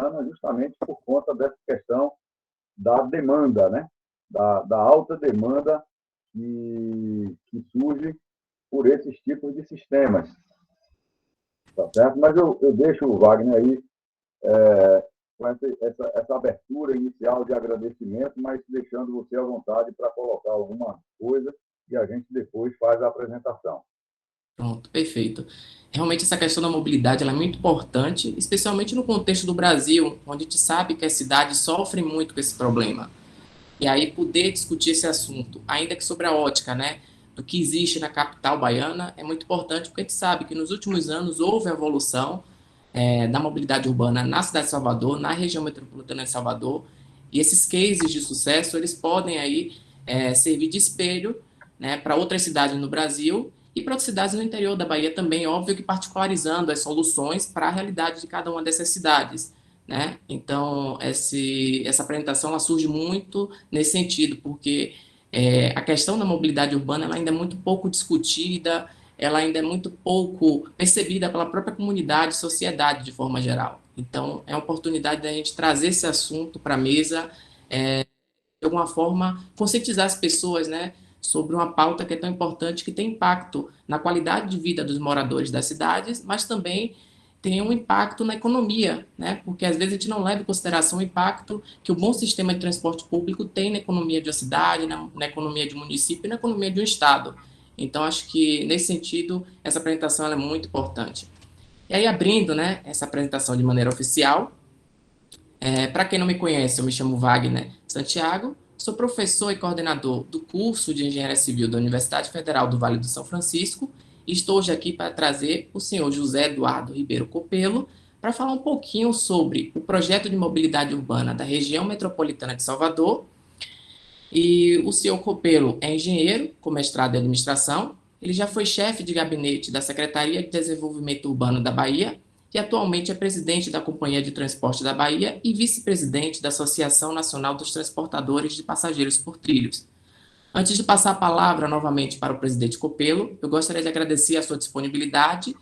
metropolitana, justamente por conta dessa questão da demanda, né? Da alta demanda que surge por esses tipos de sistemas. Tá certo? Mas eu deixo o Wagner aí com essa abertura inicial de agradecimento, mas deixando você à vontade para colocar alguma coisa e a gente depois faz a apresentação. Pronto, perfeito. Realmente essa questão da mobilidade ela é muito importante, especialmente no contexto do Brasil, onde a gente sabe que as cidades sofrem muito com esse problema. E aí poder discutir esse assunto, ainda que sobre a ótica, né, do que existe na capital baiana, é muito importante, porque a gente sabe que nos últimos anos houve evolução da mobilidade urbana na cidade de Salvador, na região metropolitana de Salvador, e esses cases de sucesso, eles podem aí servir de espelho, né, para outras cidades no Brasil e para outras cidades no interior da Bahia também, óbvio que particularizando as soluções para a realidade de cada uma dessas cidades, né? Então, essa apresentação ela surge muito nesse sentido, porque a questão da mobilidade urbana ela ainda é muito pouco discutida, ela ainda é muito pouco percebida pela própria comunidade e sociedade de forma geral. Então, é uma oportunidade da gente trazer esse assunto para a mesa, de alguma forma, conscientizar as pessoas, né, sobre uma pauta que é tão importante, que tem impacto na qualidade de vida dos moradores das cidades, mas também tem um impacto na economia, né, porque às vezes a gente não leva em consideração o impacto que o bom sistema de transporte público tem na economia de uma cidade, na economia de um município e na economia de um estado. Então, acho que, nesse sentido, essa apresentação ela é muito importante. E aí, abrindo, né, essa apresentação de maneira oficial, para quem não me conhece, eu me chamo Wagner Santiago, sou professor e coordenador do curso de Engenharia Civil da Universidade Federal do Vale do São Francisco e estou hoje aqui para trazer o senhor José Eduardo Ribeiro Copelo para falar um pouquinho sobre o projeto de mobilidade urbana da região metropolitana de Salvador. E o senhor Copelo é engenheiro com mestrado em administração. Ele já foi chefe de gabinete da Secretaria de Desenvolvimento Urbano da Bahia e atualmente é presidente da Companhia de Transporte da Bahia e vice-presidente da Associação Nacional dos Transportadores de Passageiros por Trilhos. Antes de passar a palavra novamente para o presidente Copelo, eu gostaria de agradecer a sua disponibilidade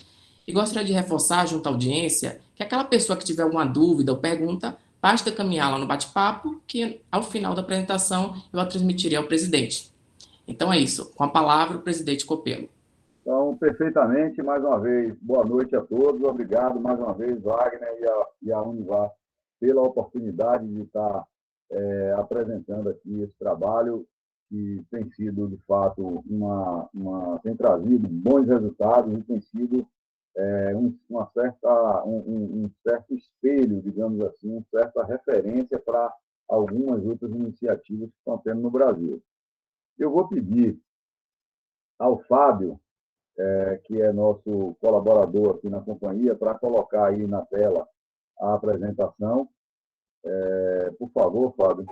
e gostaria de reforçar junto à audiência que aquela pessoa que tiver alguma dúvida ou pergunta, basta caminhar lá no bate-papo, que ao final da apresentação eu a transmitirei ao presidente. Então é isso. Com a palavra, o presidente Copelo. Então, perfeitamente, mais uma vez, boa noite a todos. Obrigado mais uma vez, Wagner e a Univar, pela oportunidade de estar apresentando aqui esse trabalho, que tem sido, de fato, tem trazido bons resultados e tem sido um certo espelho, digamos assim, uma certa referência para algumas outras iniciativas que estão tendo no Brasil. Eu vou pedir ao Fábio, que é nosso colaborador aqui na companhia, para colocar aí na tela a apresentação. Por favor, Fábio.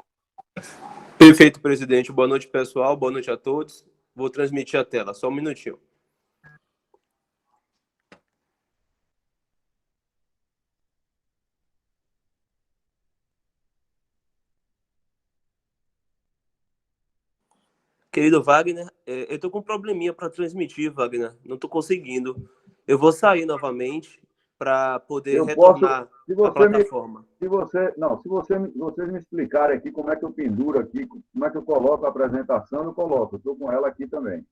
Perfeito, presidente. Boa noite, pessoal. Boa noite a todos. Vou transmitir a tela. Só um minutinho. Querido Wagner, eu estou com um probleminha para transmitir, Wagner. Não estou conseguindo. Eu vou sair novamente para poder retornar à plataforma. Se vocês me explicarem aqui como é que eu penduro aqui, como é que eu coloco a apresentação, eu coloco. Estou com ela aqui também.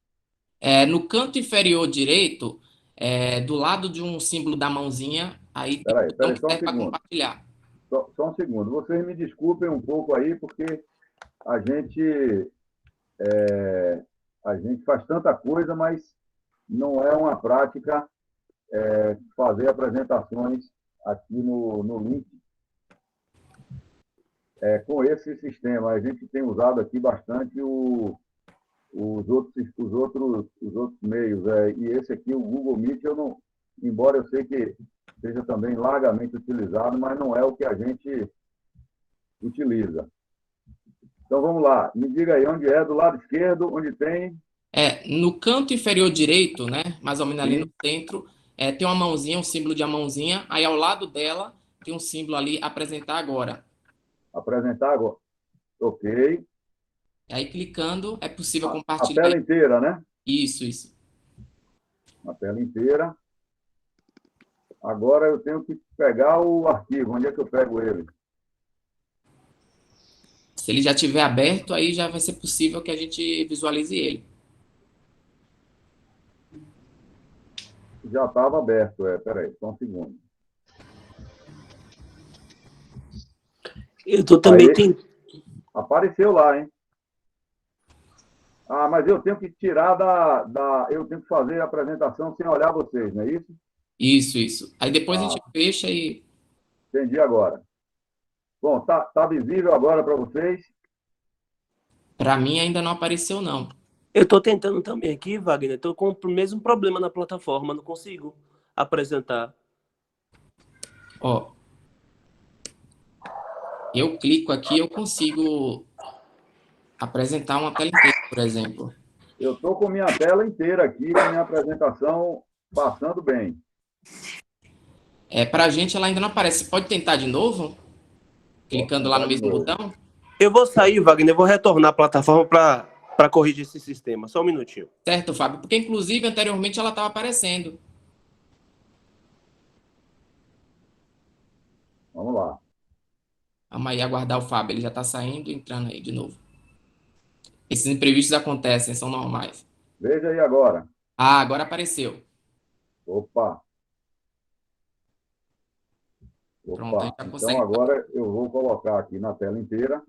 No canto inferior direito, do lado de um símbolo da mãozinha, aí tem um botão Peraí, que só um serve para segundo. compartilhar. Só um segundo. Vocês me desculpem um pouco aí, porque a gente faz tanta coisa, mas não é uma prática fazer apresentações aqui no link com esse sistema. A gente tem usado aqui bastante os outros meios. E esse aqui, o Google Meet, embora eu sei que seja também largamente utilizado, mas não é o que a gente utiliza. Então, vamos lá. Me diga aí onde é, do lado esquerdo, onde tem... No canto inferior direito, né, mais ou menos ali no Sim. centro, tem uma mãozinha, um símbolo de uma mãozinha, aí ao lado dela tem um símbolo ali, apresentar agora. Apresentar agora. Ok. Aí clicando, é possível A compartilhar. tela inteira, né? Isso. A tela inteira. Agora eu tenho que pegar o arquivo. Onde é que eu pego ele? Se ele já estiver aberto, aí já vai ser possível que a gente visualize ele. Já estava aberto. Peraí, só um segundo. Eu tô também tem. Apareceu lá, hein? Ah, mas eu tenho que tirar eu tenho que fazer a apresentação sem olhar vocês, não é isso? Isso. Aí depois a gente fecha e... Entendi agora. Bom, tá visível agora para vocês? Para mim ainda não apareceu, não. Eu estou tentando também aqui, Wagner. Estou com o mesmo problema na plataforma, não consigo apresentar. Ó, eu clico aqui, eu consigo apresentar uma tela inteira, por exemplo. Eu estou com minha tela inteira aqui, com minha apresentação passando bem. Para a gente ela ainda não aparece. Pode tentar de novo? Clicando lá no mesmo botão? Eu vou sair, Wagner, eu vou retornar a plataforma para corrigir esse sistema. Só um minutinho. Certo, Fábio? Porque, inclusive, anteriormente ela estava aparecendo. Vamos lá. Vamos aí aguardar o Fábio. Ele já está saindo e entrando aí de novo. Esses imprevistos acontecem, são normais. Veja aí agora. Ah, agora apareceu. Opa. Pronto, a gente já Então consegue. agora eu vou colocar aqui na tela inteira.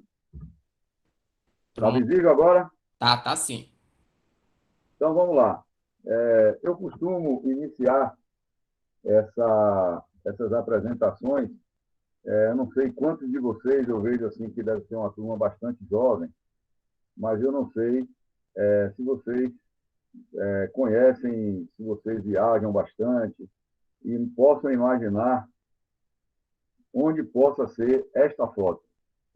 Está visível agora? Tá sim. Então vamos lá. Eu costumo iniciar essas apresentações. Eu não sei quantos de vocês eu vejo assim que deve ser uma turma bastante jovem, mas eu não sei se vocês conhecem, se vocês viajam bastante e possam imaginar onde possa ser esta foto,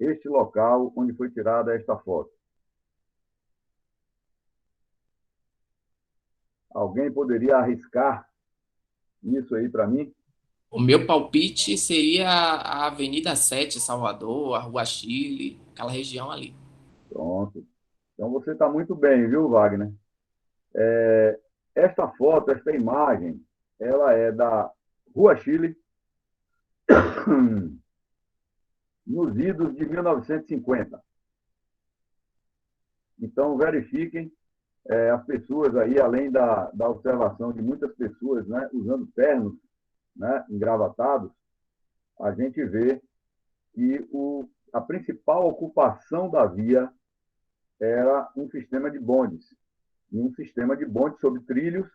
este local onde foi tirada esta foto. Alguém poderia arriscar isso aí para mim? O meu palpite seria a Avenida 7, Salvador, a Rua Chile, aquela região ali. Pronto. Então você está muito bem, viu, Wagner? Esta foto, esta imagem, ela é da Rua Chile, nos idos de 1950. Então, verifiquem as pessoas aí, além da observação de muitas pessoas, né, usando ternos, né, engravatados, a gente vê que a principal ocupação da via era um sistema de bondes, e um sistema de bondes sobre trilhos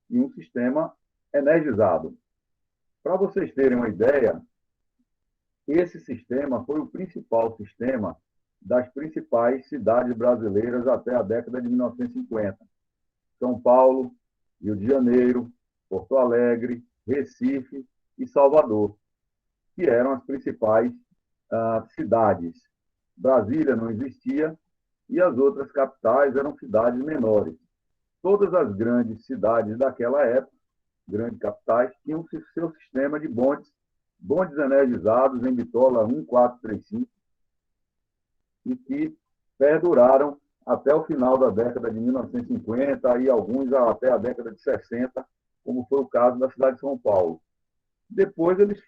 e um sistema energizado. Para vocês terem uma ideia, esse sistema foi o principal sistema das principais cidades brasileiras até a década de 1950. São Paulo, Rio de Janeiro, Porto Alegre, Recife e Salvador, que eram as principais cidades. Brasília não existia e as outras capitais eram cidades menores. Todas as grandes cidades daquela época, grandes capitais, tinham seu sistema de bondes energizados em bitola 1435 e que perduraram até o final da década de 1950 e alguns até a década de 60, como foi o caso da cidade de São Paulo. Depois eles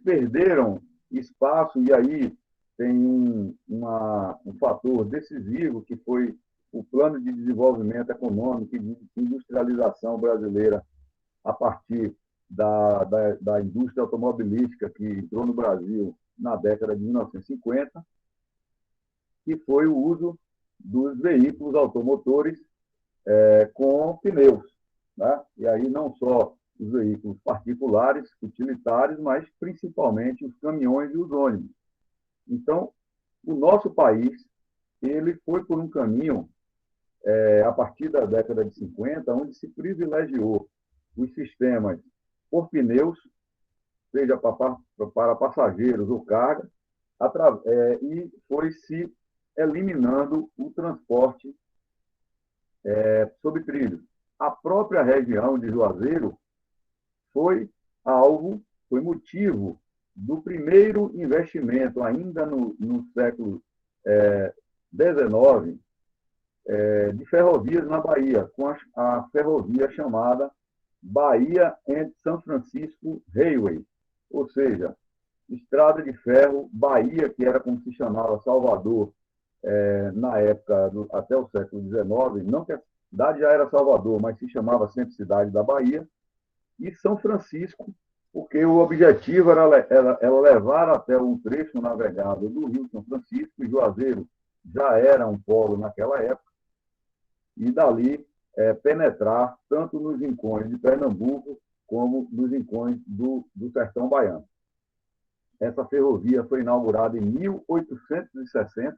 perderam espaço e aí tem um fator decisivo que foi o plano de desenvolvimento econômico e de industrialização brasileira a partir da indústria automobilística que entrou no Brasil na década de 1950, que foi o uso dos veículos automotores com pneus, né? E aí não só os veículos particulares, utilitários, mas principalmente os caminhões e os ônibus. Então, o nosso país ele foi por um caminho, a partir da década de 50, onde se privilegiou os sistemas por pneus, seja para passageiros ou carga, e foi se eliminando o transporte sobre trilhos. A própria região de Juazeiro foi motivo do primeiro investimento, ainda no século XIX, de ferrovias na Bahia, com a ferrovia chamada Bahia and São Francisco Railway, ou seja, Estrada de Ferro Bahia, que era como se chamava Salvador na época, até o século XIX, não que a cidade já era Salvador, mas se chamava sempre Cidade da Bahia, e São Francisco, porque o objetivo era levar até um trecho navegável do Rio São Francisco, e Juazeiro já era um polo naquela época, e dali penetrar tanto nos rincões de Pernambuco como nos rincões do sertão baiano. Essa ferrovia foi inaugurada em 1860,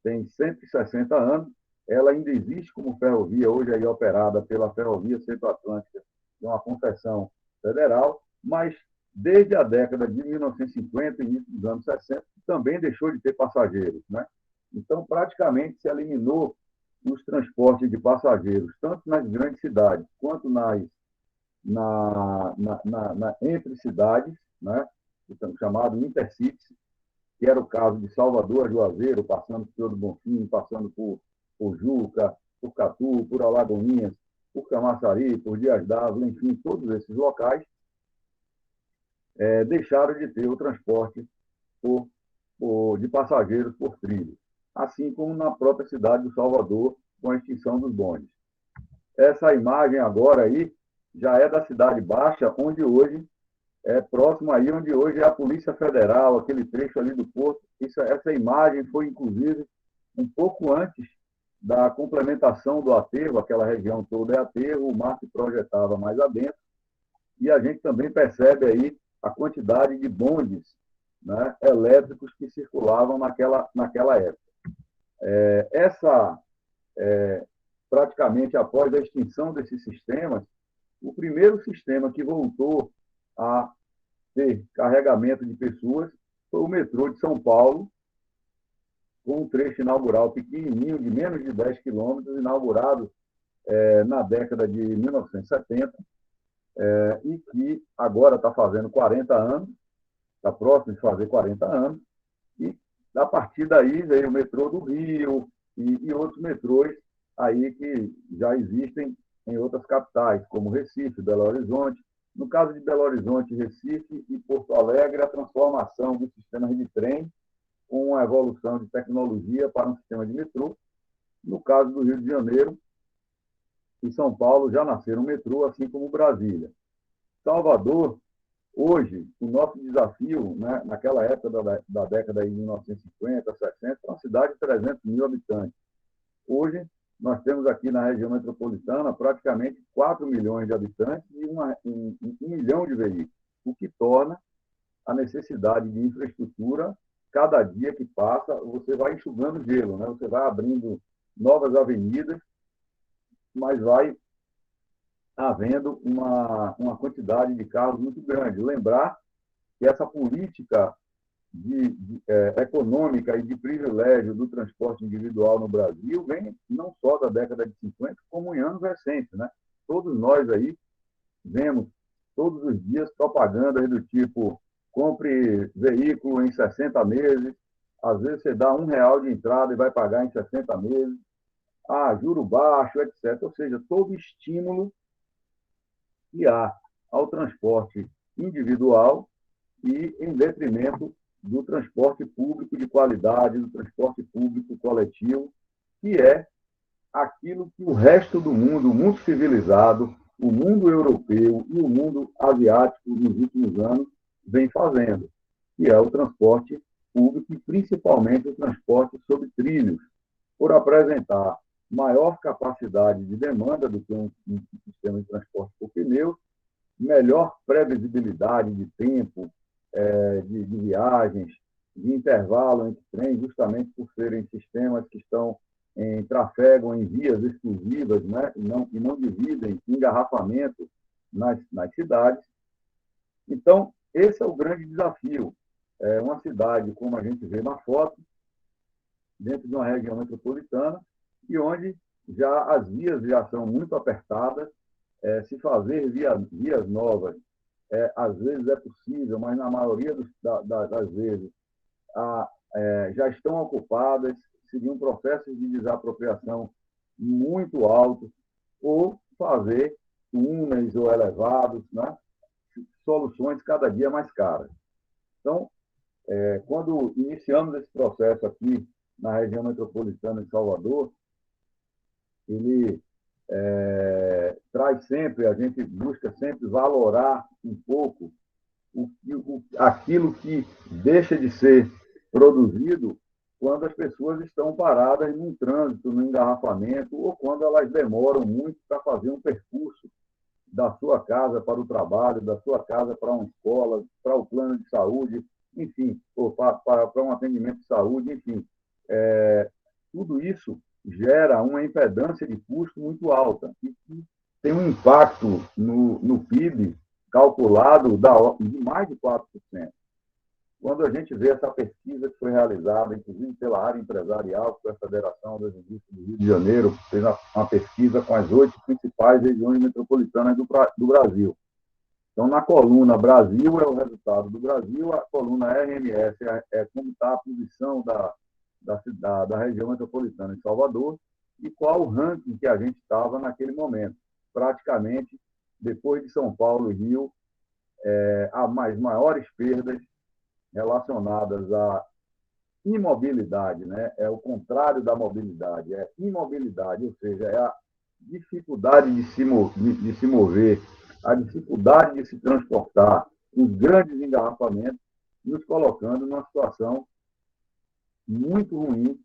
tem 160 anos, ela ainda existe como ferrovia, hoje aí operada pela Ferrovia Centro-Atlântica, de uma concessão federal, mas desde a década de 1950 e início dos anos 60, também deixou de ter passageiros, né? Então, praticamente se eliminou os transportes de passageiros, tanto nas grandes cidades quanto entre cidades, né? Chamado Intercities, que era o caso de Salvador a Juazeiro, passando por Senhor do Bonfim, passando por Juca, por Catu, por Alagoinhas, por Camaçari, por Dias d'Ávila, enfim, todos esses locais deixaram de ter o transporte de passageiros por trilho, assim como na própria cidade de Salvador, com a extinção dos bondes. Essa imagem agora aí já é da Cidade Baixa, onde hoje próximo aí, onde hoje é a Polícia Federal, aquele trecho ali do Porto. Essa imagem foi, inclusive, um pouco antes da complementação do aterro, aquela região toda é aterro, o mar se projetava mais adentro, e a gente também percebe aí a quantidade de bondes, né, elétricos que circulavam naquela época. Praticamente após a extinção desses sistemas, o primeiro sistema que voltou a ter carregamento de pessoas foi o metrô de São Paulo, com um trecho inaugural pequenininho, de menos de 10 quilômetros, inaugurado na década de 1970, e que agora está fazendo 40 anos, está próximo de fazer 40 anos, e a partir daí veio o metrô do Rio e outros metrôs aí que já existem em outras capitais, como Recife, Belo Horizonte. No caso de Belo Horizonte, Recife e Porto Alegre, a transformação do sistema de trem com a evolução de tecnologia para um sistema de metrô. No caso do Rio de Janeiro e São Paulo, já nasceram metrô, assim como Brasília. Salvador, hoje, o nosso desafio, né, naquela época da década de 1950, 60, é uma cidade de 300 mil habitantes. Hoje, nós temos aqui na região metropolitana praticamente 4 milhões de habitantes e 1 milhão de veículos, o que torna a necessidade de infraestrutura, cada dia que passa, você vai enxugando gelo, né? Você vai abrindo novas avenidas, mas vai havendo uma quantidade de carros muito grande. Lembrar que essa política econômica e de privilégio do transporte individual no Brasil vem não só da década de 50, como em anos recentes, né? Todos nós aí vemos todos os dias propaganda do tipo compre veículo em 60 meses, às vezes você dá R$1 de entrada e vai pagar em 60 meses, juro baixo, etc. Ou seja, todo estímulo que há ao transporte individual e em detrimento do transporte público de qualidade, do transporte público coletivo, que é aquilo que o resto do mundo civilizado, o mundo europeu e o mundo asiático nos últimos anos vem fazendo, que é o transporte público e principalmente o transporte sobre trilhos, por apresentar maior capacidade de demanda do que um sistema de transporte por pneus, melhor previsibilidade de tempo, de viagens, de intervalo entre trens, justamente por serem sistemas que estão trafegam em vias exclusivas, né, e não dividem engarrafamento nas cidades. Então, esse é o grande desafio. Uma cidade, como a gente vê na foto, dentro de uma região metropolitana, e onde as vias já são muito apertadas, se fazer vias novas, às vezes é possível, mas na maioria das vezes já estão ocupadas, seriam processos de desapropriação muito altos, ou fazer túneis ou elevados, né? Soluções cada dia mais caras. Então, quando iniciamos esse processo aqui na região metropolitana de Salvador, ele traz sempre, a gente busca sempre valorar um pouco aquilo que deixa de ser produzido quando as pessoas estão paradas num trânsito, num engarrafamento, ou quando elas demoram muito para fazer um percurso da sua casa para o trabalho, da sua casa para uma escola, para o plano de saúde, enfim, ou para um atendimento de saúde, enfim. Tudo isso gera uma impedância de custo muito alta e que tem um impacto no PIB calculado de mais de 4%. Quando a gente vê essa pesquisa que foi realizada, inclusive pela área empresarial, que foi a Federação das Indústrias do Rio de Janeiro, fez uma pesquisa com as 8 principais regiões metropolitanas do Brasil. Então, na coluna Brasil é o resultado do Brasil, a coluna RMS é como está a posição da região metropolitana de Salvador e qual o ranking que a gente estava naquele momento. Praticamente, depois de São Paulo e Rio, as maiores perdas relacionadas à imobilidade, né? É o contrário da mobilidade, é imobilidade, ou seja, é a dificuldade de se mover, a dificuldade de se transportar, os grandes engarrafamentos, nos colocando numa situação muito ruim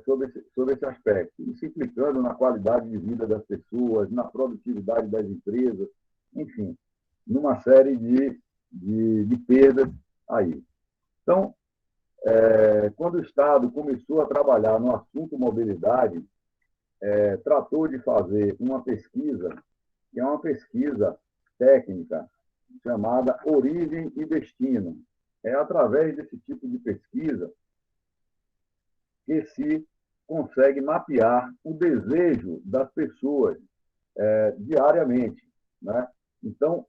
sobre esse aspecto, isso implicando na qualidade de vida das pessoas, na produtividade das empresas, enfim, numa série de perdas aí. Então, quando o Estado começou a trabalhar no assunto mobilidade, tratou de fazer uma pesquisa, que é uma pesquisa técnica, chamada Origem e Destino. É através desse tipo de pesquisa que se consegue mapear o desejo das pessoas diariamente, né? Então,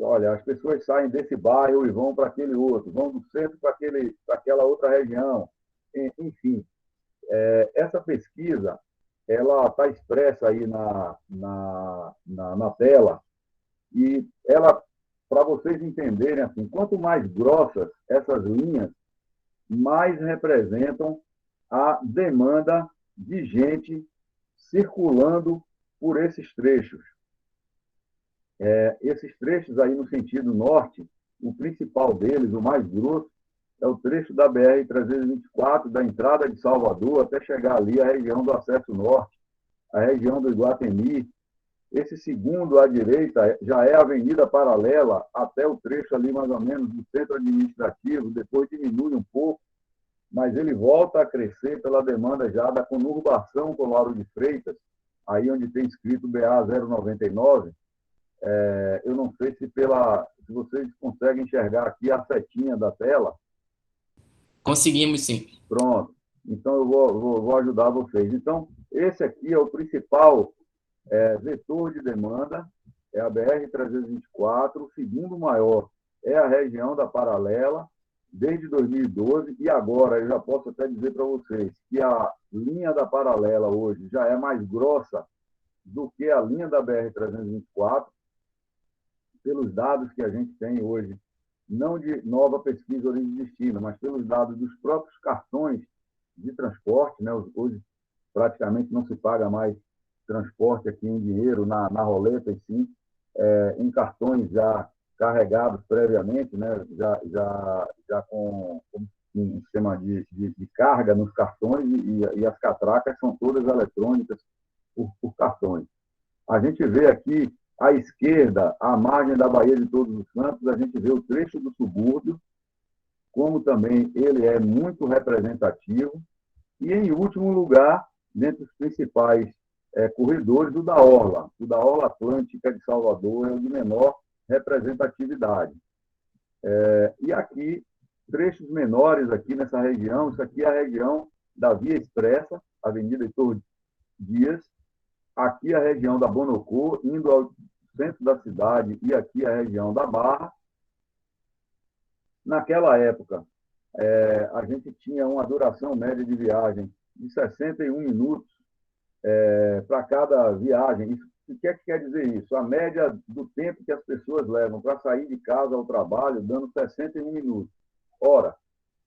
olha, as pessoas saem desse bairro e vão para aquele outro, vão do centro para aquela outra região, enfim. Essa pesquisa, ela está expressa aí na tela, e ela, para vocês entenderem, assim, quanto mais grossas essas linhas, mais representam a demanda de gente circulando por esses trechos. Esses trechos aí no sentido norte, o principal deles, o mais grosso, é o trecho da BR-324, da entrada de Salvador até chegar ali à região do acesso norte, a região do Iguatemi. Esse segundo à direita já é a avenida paralela até o trecho ali mais ou menos do centro administrativo, depois diminui um pouco, mas ele volta a crescer pela demanda já da conurbação com Lauro de Freitas, aí onde tem escrito BA 099. Eu não sei se vocês conseguem enxergar aqui a setinha da tela. Conseguimos, sim. Pronto. Então, eu vou ajudar vocês. Então, esse aqui é o principal vetor de demanda, é a BR-324. O segundo maior é a região da Paralela, desde 2012, e agora eu já posso até dizer para vocês que a linha da Paralela hoje já é mais grossa do que a linha da BR-324, pelos dados que a gente tem hoje, não de nova pesquisa origem e destino, mas pelos dados dos próprios cartões de transporte, né? Hoje praticamente não se paga mais transporte aqui em dinheiro, na roleta, e sim em cartões já carregados previamente, né? já com um sistema de carga nos cartões, e as catracas são todas eletrônicas por cartões. A gente vê aqui, à esquerda, à margem da Baía de Todos os Santos, a gente vê o trecho do subúrbio, como também ele é muito representativo, e, em último lugar, dentre os principais corredores, o da Orla Atlântica de Salvador é o de menor representatividade. E aqui, trechos menores aqui nessa região, isso aqui é a região da Via Expressa, Avenida Heitor Dias, aqui a região da Bonocô, indo ao centro da cidade, e aqui a região da Barra. Naquela época, a gente tinha uma duração média de viagem de 61 minutos para cada viagem, isso O que é que quer dizer isso? A média do tempo que as pessoas levam para sair de casa ao trabalho, dando 61 minutos. Ora,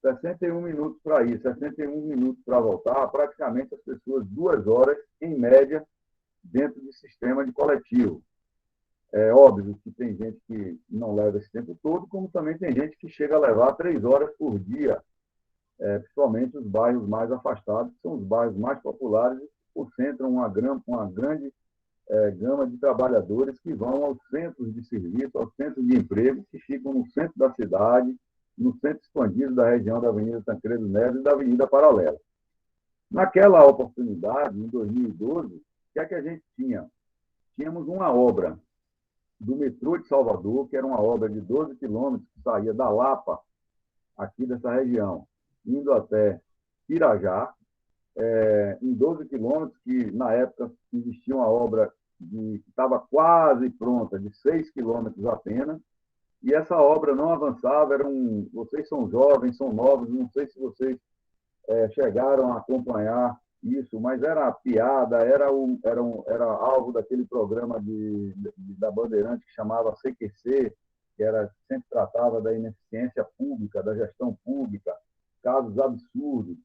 61 minutos para ir, 61 minutos para voltar, praticamente as pessoas 2 horas, em média, dentro de sistema de coletivo. É óbvio que tem gente que não leva esse tempo todo, como também tem gente que chega a levar 3 horas por dia, principalmente os bairros mais afastados, que são os bairros mais populares, e concentram uma grande gama de trabalhadores que vão aos centros de serviço, aos centros de emprego, que ficam no centro da cidade, no centro expandido da região da Avenida Tancredo Neves e da Avenida Paralela. Naquela oportunidade, em 2012, o que é que a gente tinha? Tínhamos uma obra do metrô de Salvador, que era uma obra de 12 quilômetros, que saía da Lapa, aqui dessa região, indo até Pirajá, em 12 quilômetros, que na época existia uma obra que estava quase pronta, de 6 quilômetros apenas, e essa obra não avançava. Vocês são jovens, são novos, não sei se vocês chegaram a acompanhar isso, mas era piada, era alvo daquele programa da Bandeirante que chamava CQC, que sempre tratava da ineficiência pública, da gestão pública, casos absurdos.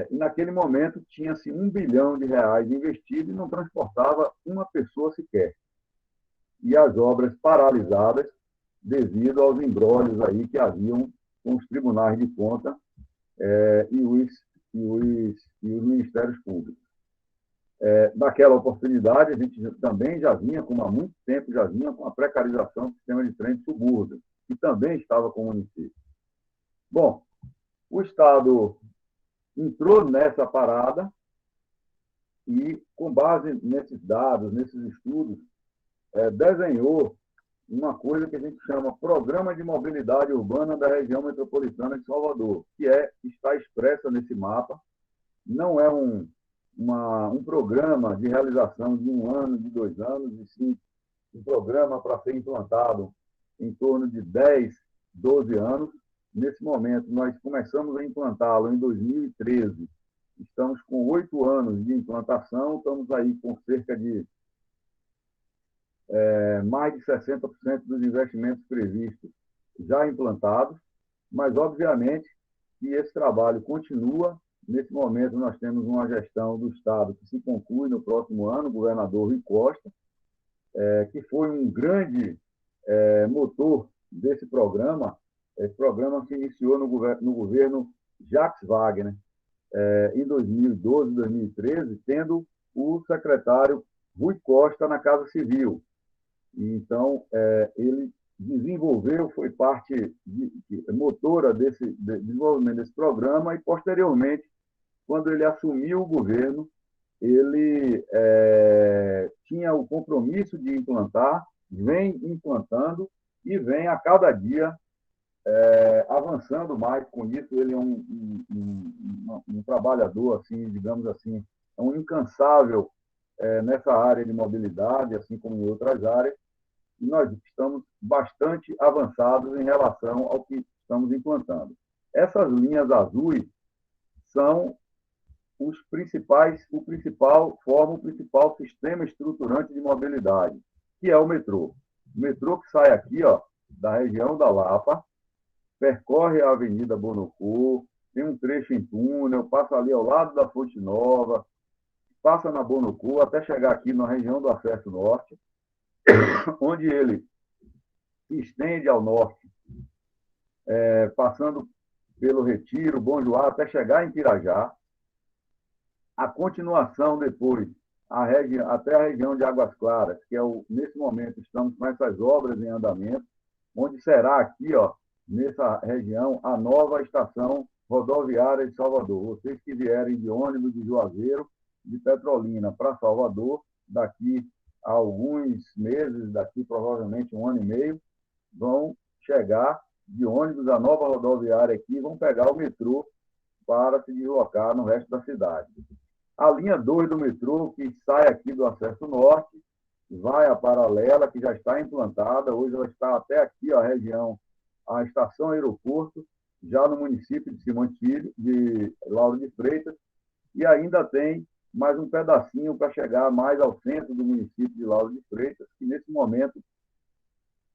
E naquele momento tinha-se R$ 1 bilhão investido e não transportava uma pessoa sequer. E as obras paralisadas devido aos embrólios aí que haviam com os tribunais de conta e os ministérios públicos. Naquela oportunidade, a gente também já vinha, como há muito tempo, com a precarização do sistema de trem de subúrbio, que também estava com o município. Bom, o Estado entrou nessa parada e, com base nesses dados, nesses estudos, desenhou uma coisa que a gente chama Programa de Mobilidade Urbana da Região Metropolitana de Salvador, que está expressa nesse mapa. Não é um programa de realização de 1 ano, de 2 anos, e sim um programa para ser implantado em torno de 10, 12 anos. Nesse momento, nós começamos a implantá-lo em 2013. Estamos com 8 anos de implantação, estamos aí com cerca de mais de 60% dos investimentos previstos já implantados, mas, obviamente, que esse trabalho continua. Nesse momento, nós temos uma gestão do Estado que se conclui no próximo ano, o governador Rui Costa, que foi um grande motor desse programa. Esse programa se iniciou no governo Jacques Wagner, em 2012, 2013, tendo o secretário Rui Costa na Casa Civil. E, então, ele desenvolveu, foi parte motora desse desenvolvimento desse programa, e, posteriormente, quando ele assumiu o governo, ele tinha o compromisso de implantar, vem implantando e vem a cada dia avançando mais com isso. Ele é um trabalhador, assim, digamos assim, um incansável nessa área de mobilidade, assim como em outras áreas, e nós estamos bastante avançados em relação ao que estamos implantando. Essas linhas azuis são formam o principal sistema estruturante de mobilidade, que é o metrô. O metrô que sai aqui, da região da Lapa, percorre a Avenida Bonocô, tem um trecho em túnel, passa ali ao lado da Fonte Nova, passa na Bonocô até chegar aqui na região do Acesso Norte, onde ele se estende ao norte, passando pelo Retiro, Bom Joá, até chegar em Pirajá. A continuação depois, até a região de Águas Claras, que nesse momento estamos com essas obras em andamento, onde será aqui, nessa região, a nova estação rodoviária de Salvador. Vocês que vierem de ônibus de Juazeiro, de Petrolina para Salvador, daqui a alguns meses, daqui provavelmente 1 ano e meio, vão chegar de ônibus à nova rodoviária aqui, vão pegar o metrô para se deslocar no resto da cidade. A linha 2 do metrô, que sai aqui do Acesso Norte, vai à Paralela, que já está implantada. Hoje ela está até aqui, a estação aeroporto, já no município de Simões Filho, de Lauro de Freitas, e ainda tem mais um pedacinho para chegar mais ao centro do município de Lauro de Freitas, que nesse momento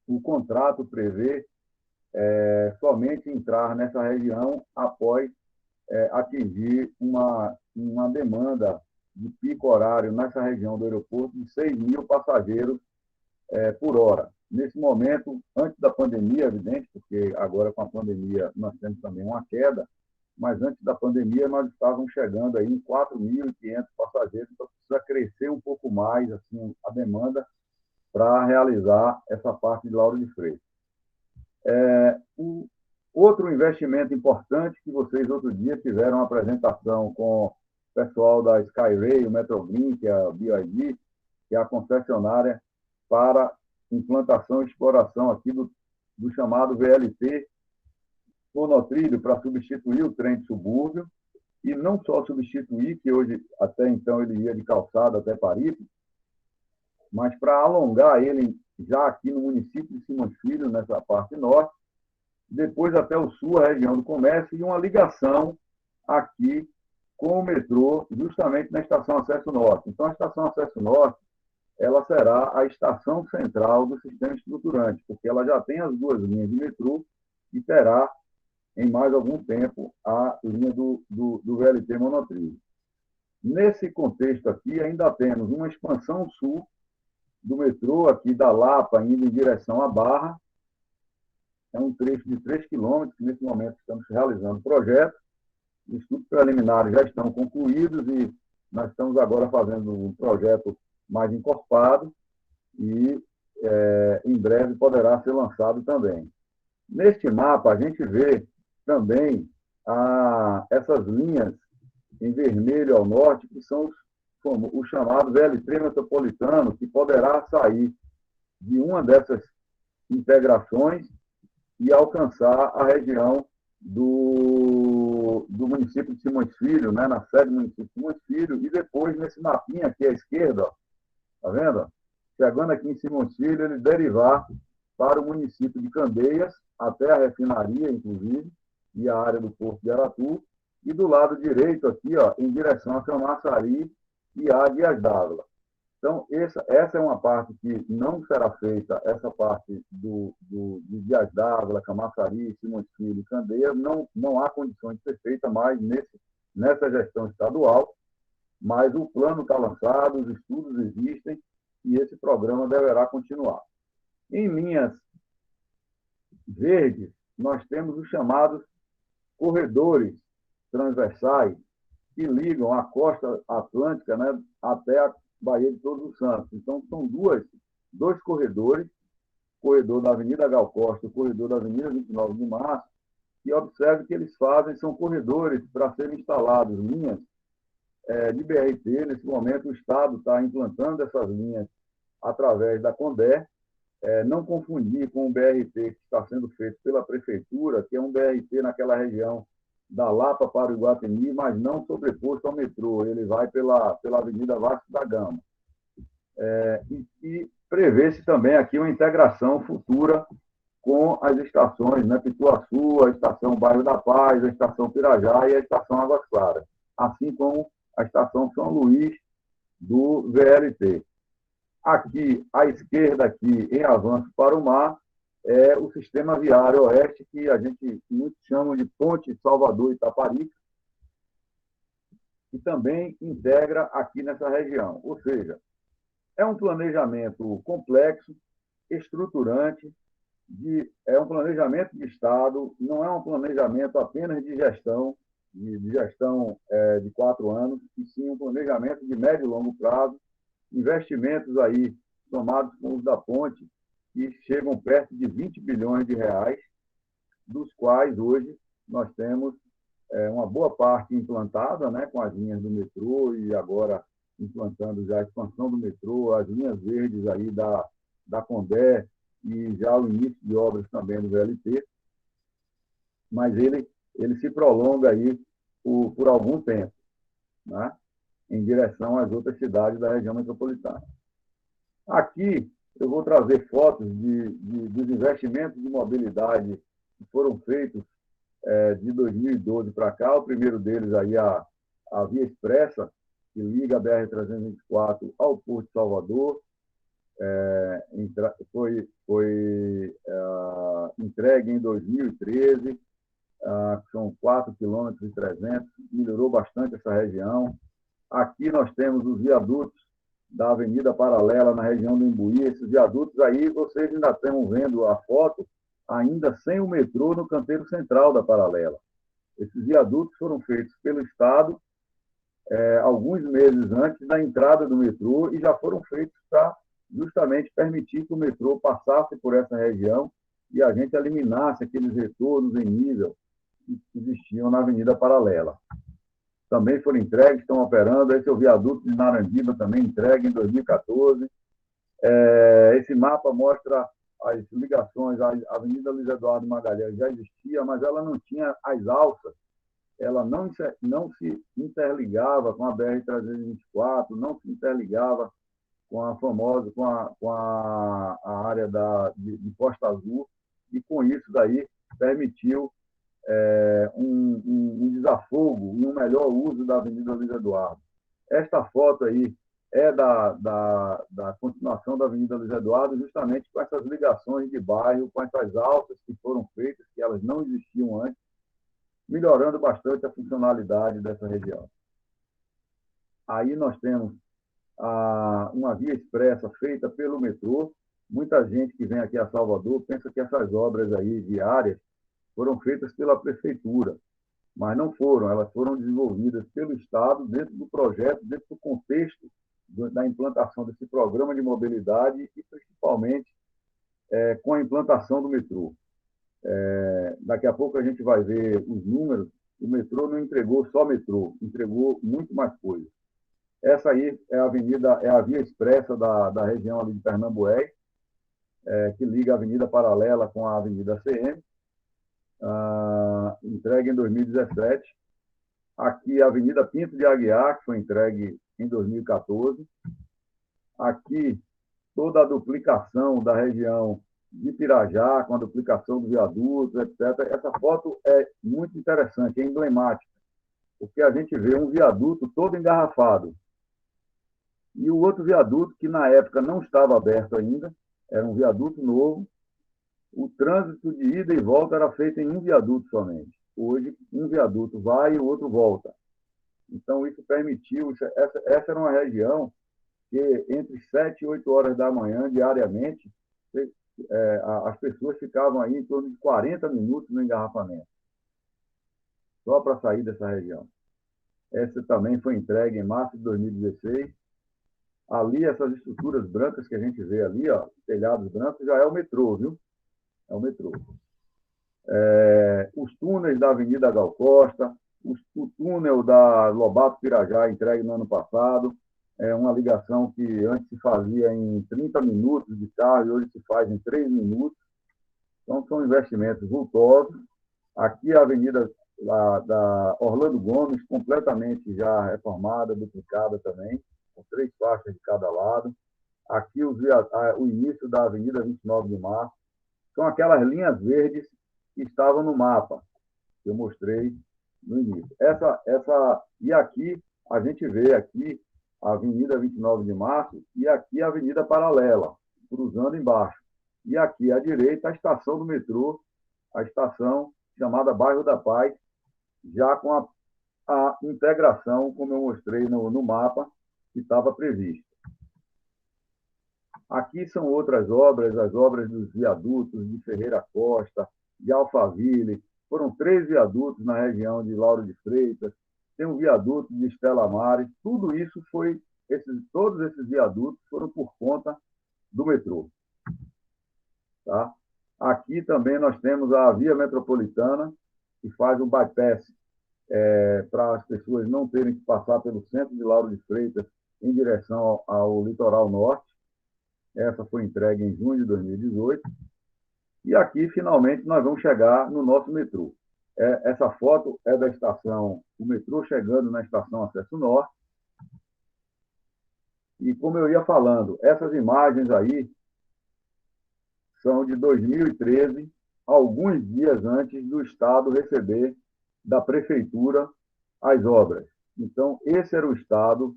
o contrato prevê somente entrar nessa região após atingir uma demanda de pico horário nessa região do aeroporto de 6.000 passageiros por hora. Nesse momento, antes da pandemia, evidente, porque agora com a pandemia nós temos também uma queda, mas antes da pandemia nós estávamos chegando aí em 4.500 passageiros, então precisa crescer um pouco mais assim, a demanda para realizar essa parte de Lauro de Freitas. Outro investimento importante que vocês outro dia tiveram uma apresentação com o pessoal da Skyrail, o Metrogreen, que é a BYD, que é a concessionária para implantação e exploração aqui do chamado VLT monotrilho para substituir o trem de subúrbio, e não só substituir, que hoje, até então, ele ia de calçada até Paripe, mas para alongar ele já aqui no município de Simões Filho, nessa parte norte, depois até o sul, a região do comércio, e uma ligação aqui com o metrô, justamente na Estação Acesso Norte. Então, a Estação Acesso Norte, ela será a estação central do sistema estruturante, porque ela já tem as duas linhas de metrô e terá, em mais algum tempo, a linha do VLT monotrilho. Nesse contexto aqui, ainda temos uma expansão sul do metrô, aqui da Lapa, indo em direção à Barra. É um trecho de 3 quilômetros, que nesse momento estamos realizando o projeto. Os estudos preliminares já estão concluídos e nós estamos agora fazendo um projeto mais encorpado e em breve poderá ser lançado também. Neste mapa, a gente vê também essas linhas em vermelho ao norte, que são o chamado VLT metropolitano, que poderá sair de uma dessas integrações e alcançar a região do município de Simões Filho, né, na sede do município de Simões Filho, e depois, nesse mapinha aqui à esquerda, está vendo? Chegando aqui em Simões Filho, ele derivar para o município de Candeias, até a refinaria, inclusive, e a área do Porto de Aratu, e do lado direito aqui, ó, em direção a Camaçari e a Dias d'Ávila. Então, essa é uma parte que não será feita, essa parte de Dias d'Ávila, Camaçari, Simões Filho e Candeias, não há condições de ser feita mais nessa gestão estadual, mas o plano está lançado, os estudos existem e esse programa deverá continuar. Em linhas verdes, nós temos os chamados corredores transversais que ligam a costa atlântica, né, até a Baía de Todos os Santos. Então, são dois corredores, o corredor da Avenida Gal Costa e o corredor da Avenida 29 de Março, e observe que eles são corredores para serem instalados linhas de BRT. Nesse momento, o Estado está implantando essas linhas através da Condé, não confundir com o BRT que está sendo feito pela Prefeitura, que é um BRT naquela região da Lapa para o Iguatemi, mas não sobreposto ao metrô. Ele vai pela Avenida Vasco da Gama. E prevê-se também aqui uma integração futura com as estações, né, Pituaçu, a estação Bairro da Paz, a estação Pirajá e a estação Águas Claras, assim como a estação São Luís do VLT. Aqui, à esquerda, aqui, em avanço para o mar, é o sistema viário oeste, que a gente muitos chamam de Ponte Salvador-Itaparica, que também integra aqui nessa região. Ou seja, é um planejamento complexo, estruturante, é um planejamento de Estado, não é um planejamento apenas de gestão, de 4 anos, e sim um planejamento de médio e longo prazo, investimentos aí somados com os da ponte, que chegam perto de 20 bilhões de reais, dos quais hoje nós temos uma boa parte implantada, né, com as linhas do metrô e agora implantando já a expansão do metrô, as linhas verdes aí da Condé e já o início de obras também do VLT, mas ele se prolonga aí por algum tempo, né, em direção às outras cidades da região metropolitana. Aqui eu vou trazer fotos dos investimentos de mobilidade que foram feitos de 2012 para cá. O primeiro deles aí, a Via Expressa, que liga a BR-324 ao Porto de Salvador. Foi entregue em 2013, são 4,3 km, melhorou bastante essa região. Aqui nós temos os viadutos da Avenida Paralela, na região do Imbuí. Esses viadutos aí, vocês ainda estão vendo a foto, ainda sem o metrô no canteiro central da Paralela. Esses viadutos foram feitos pelo Estado alguns meses antes da entrada do metrô e já foram feitos para justamente permitir que o metrô passasse por essa região e a gente eliminasse aqueles retornos em nível que existiam na Avenida Paralela. Também foram entregues, estão operando. Esse é o viaduto de Narandiba, também entregue em 2014. Esse mapa mostra as ligações. A Avenida Luiz Eduardo Magalhães já existia, mas ela não tinha as alças. Ela não se interligava com a BR-324, não se interligava com a famosa, com a área de Costa Azul, e com isso daí permitiu um desafogo e um melhor uso da Avenida Luiz Eduardo. Esta foto aí é da continuação da Avenida Luiz Eduardo, justamente com essas ligações de bairro, com essas alças que foram feitas, que elas não existiam antes, melhorando bastante a funcionalidade dessa região. Aí nós temos uma via expressa feita pelo metrô. Muita gente que vem aqui a Salvador pensa que essas obras aí viárias foram feitas pela prefeitura, mas não foram. Elas foram desenvolvidas pelo Estado dentro do projeto, dentro do contexto da implantação desse programa de mobilidade e, principalmente, com a implantação do metrô. Daqui a pouco a gente vai ver os números. O metrô não entregou só metrô, entregou muito mais coisas. Essa aí é a via expressa da região ali de Pernambués, que liga a Avenida Paralela com a Avenida CM, entregue em 2017. Aqui a Avenida Pinto de Aguiar, que foi entregue em 2014. Aqui toda a duplicação da região de Pirajá, com a duplicação do viaduto, etc. Essa foto é muito interessante, é emblemática, porque a gente vê um viaduto todo engarrafado. E o outro viaduto, que na época não estava aberto ainda, era um viaduto novo, o trânsito de ida e volta era feito em um viaduto somente. Hoje, um viaduto vai e o outro volta. Então, isso permitiu... Essa era uma região que, entre 7 e 8 horas da manhã, diariamente, as pessoas ficavam aí em torno de 40 minutos no engarrafamento, só para sair dessa região. Essa também foi entregue em março de 2016. Ali, essas estruturas brancas que a gente vê ali, ó, telhados brancos, já é o metrô, viu? É o metrô. Os túneis da Avenida Gal Costa, o túnel da Lobato Pirajá, entregue no ano passado, uma ligação que antes se fazia em 30 minutos de carro e hoje se faz em 3 minutos. Então, são investimentos vultosos. Aqui a Avenida da Orlando Gomes, completamente já reformada, duplicada também, com 3 faixas de cada lado. Aqui o início da Avenida 29 de Março. São aquelas linhas verdes que estavam no mapa, que eu mostrei no início. E aqui, a gente vê aqui a Avenida 29 de Março e aqui a Avenida Paralela, cruzando embaixo. E aqui à direita a estação do metrô, a estação chamada Bairro da Paz, já com a integração, como eu mostrei no mapa, que estava previsto. Aqui são outras obras, as obras dos viadutos de Ferreira Costa, de Alphaville. Foram 3 viadutos na região de Lauro de Freitas, tem um viaduto de Estela Maris. Tudo isso todos esses viadutos foram por conta do metrô. Tá? Aqui também nós temos a Via Metropolitana, que faz um bypass para as pessoas não terem que passar pelo centro de Lauro de Freitas em direção ao litoral norte. Essa foi entregue em junho de 2018. E aqui, finalmente, nós vamos chegar no nosso metrô. Essa foto é da estação, o metrô chegando na estação Acesso Norte. E, como eu ia falando, essas imagens aí são de 2013, alguns dias antes do Estado receber da Prefeitura as obras. Então, esse era o estado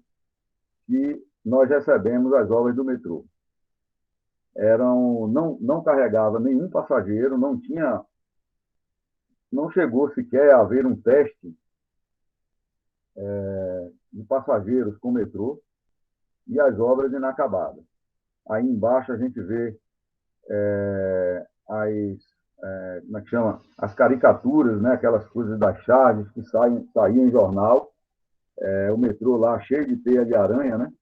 que nós recebemos as obras do metrô. Não carregava nenhum passageiro, não chegou sequer a haver um teste de passageiros com metrô, e as obras inacabadas. Aí embaixo a gente vê como é que chama? As caricaturas, né? Aquelas coisas das charges que saíam em jornal, o metrô lá cheio de teia de aranha, né?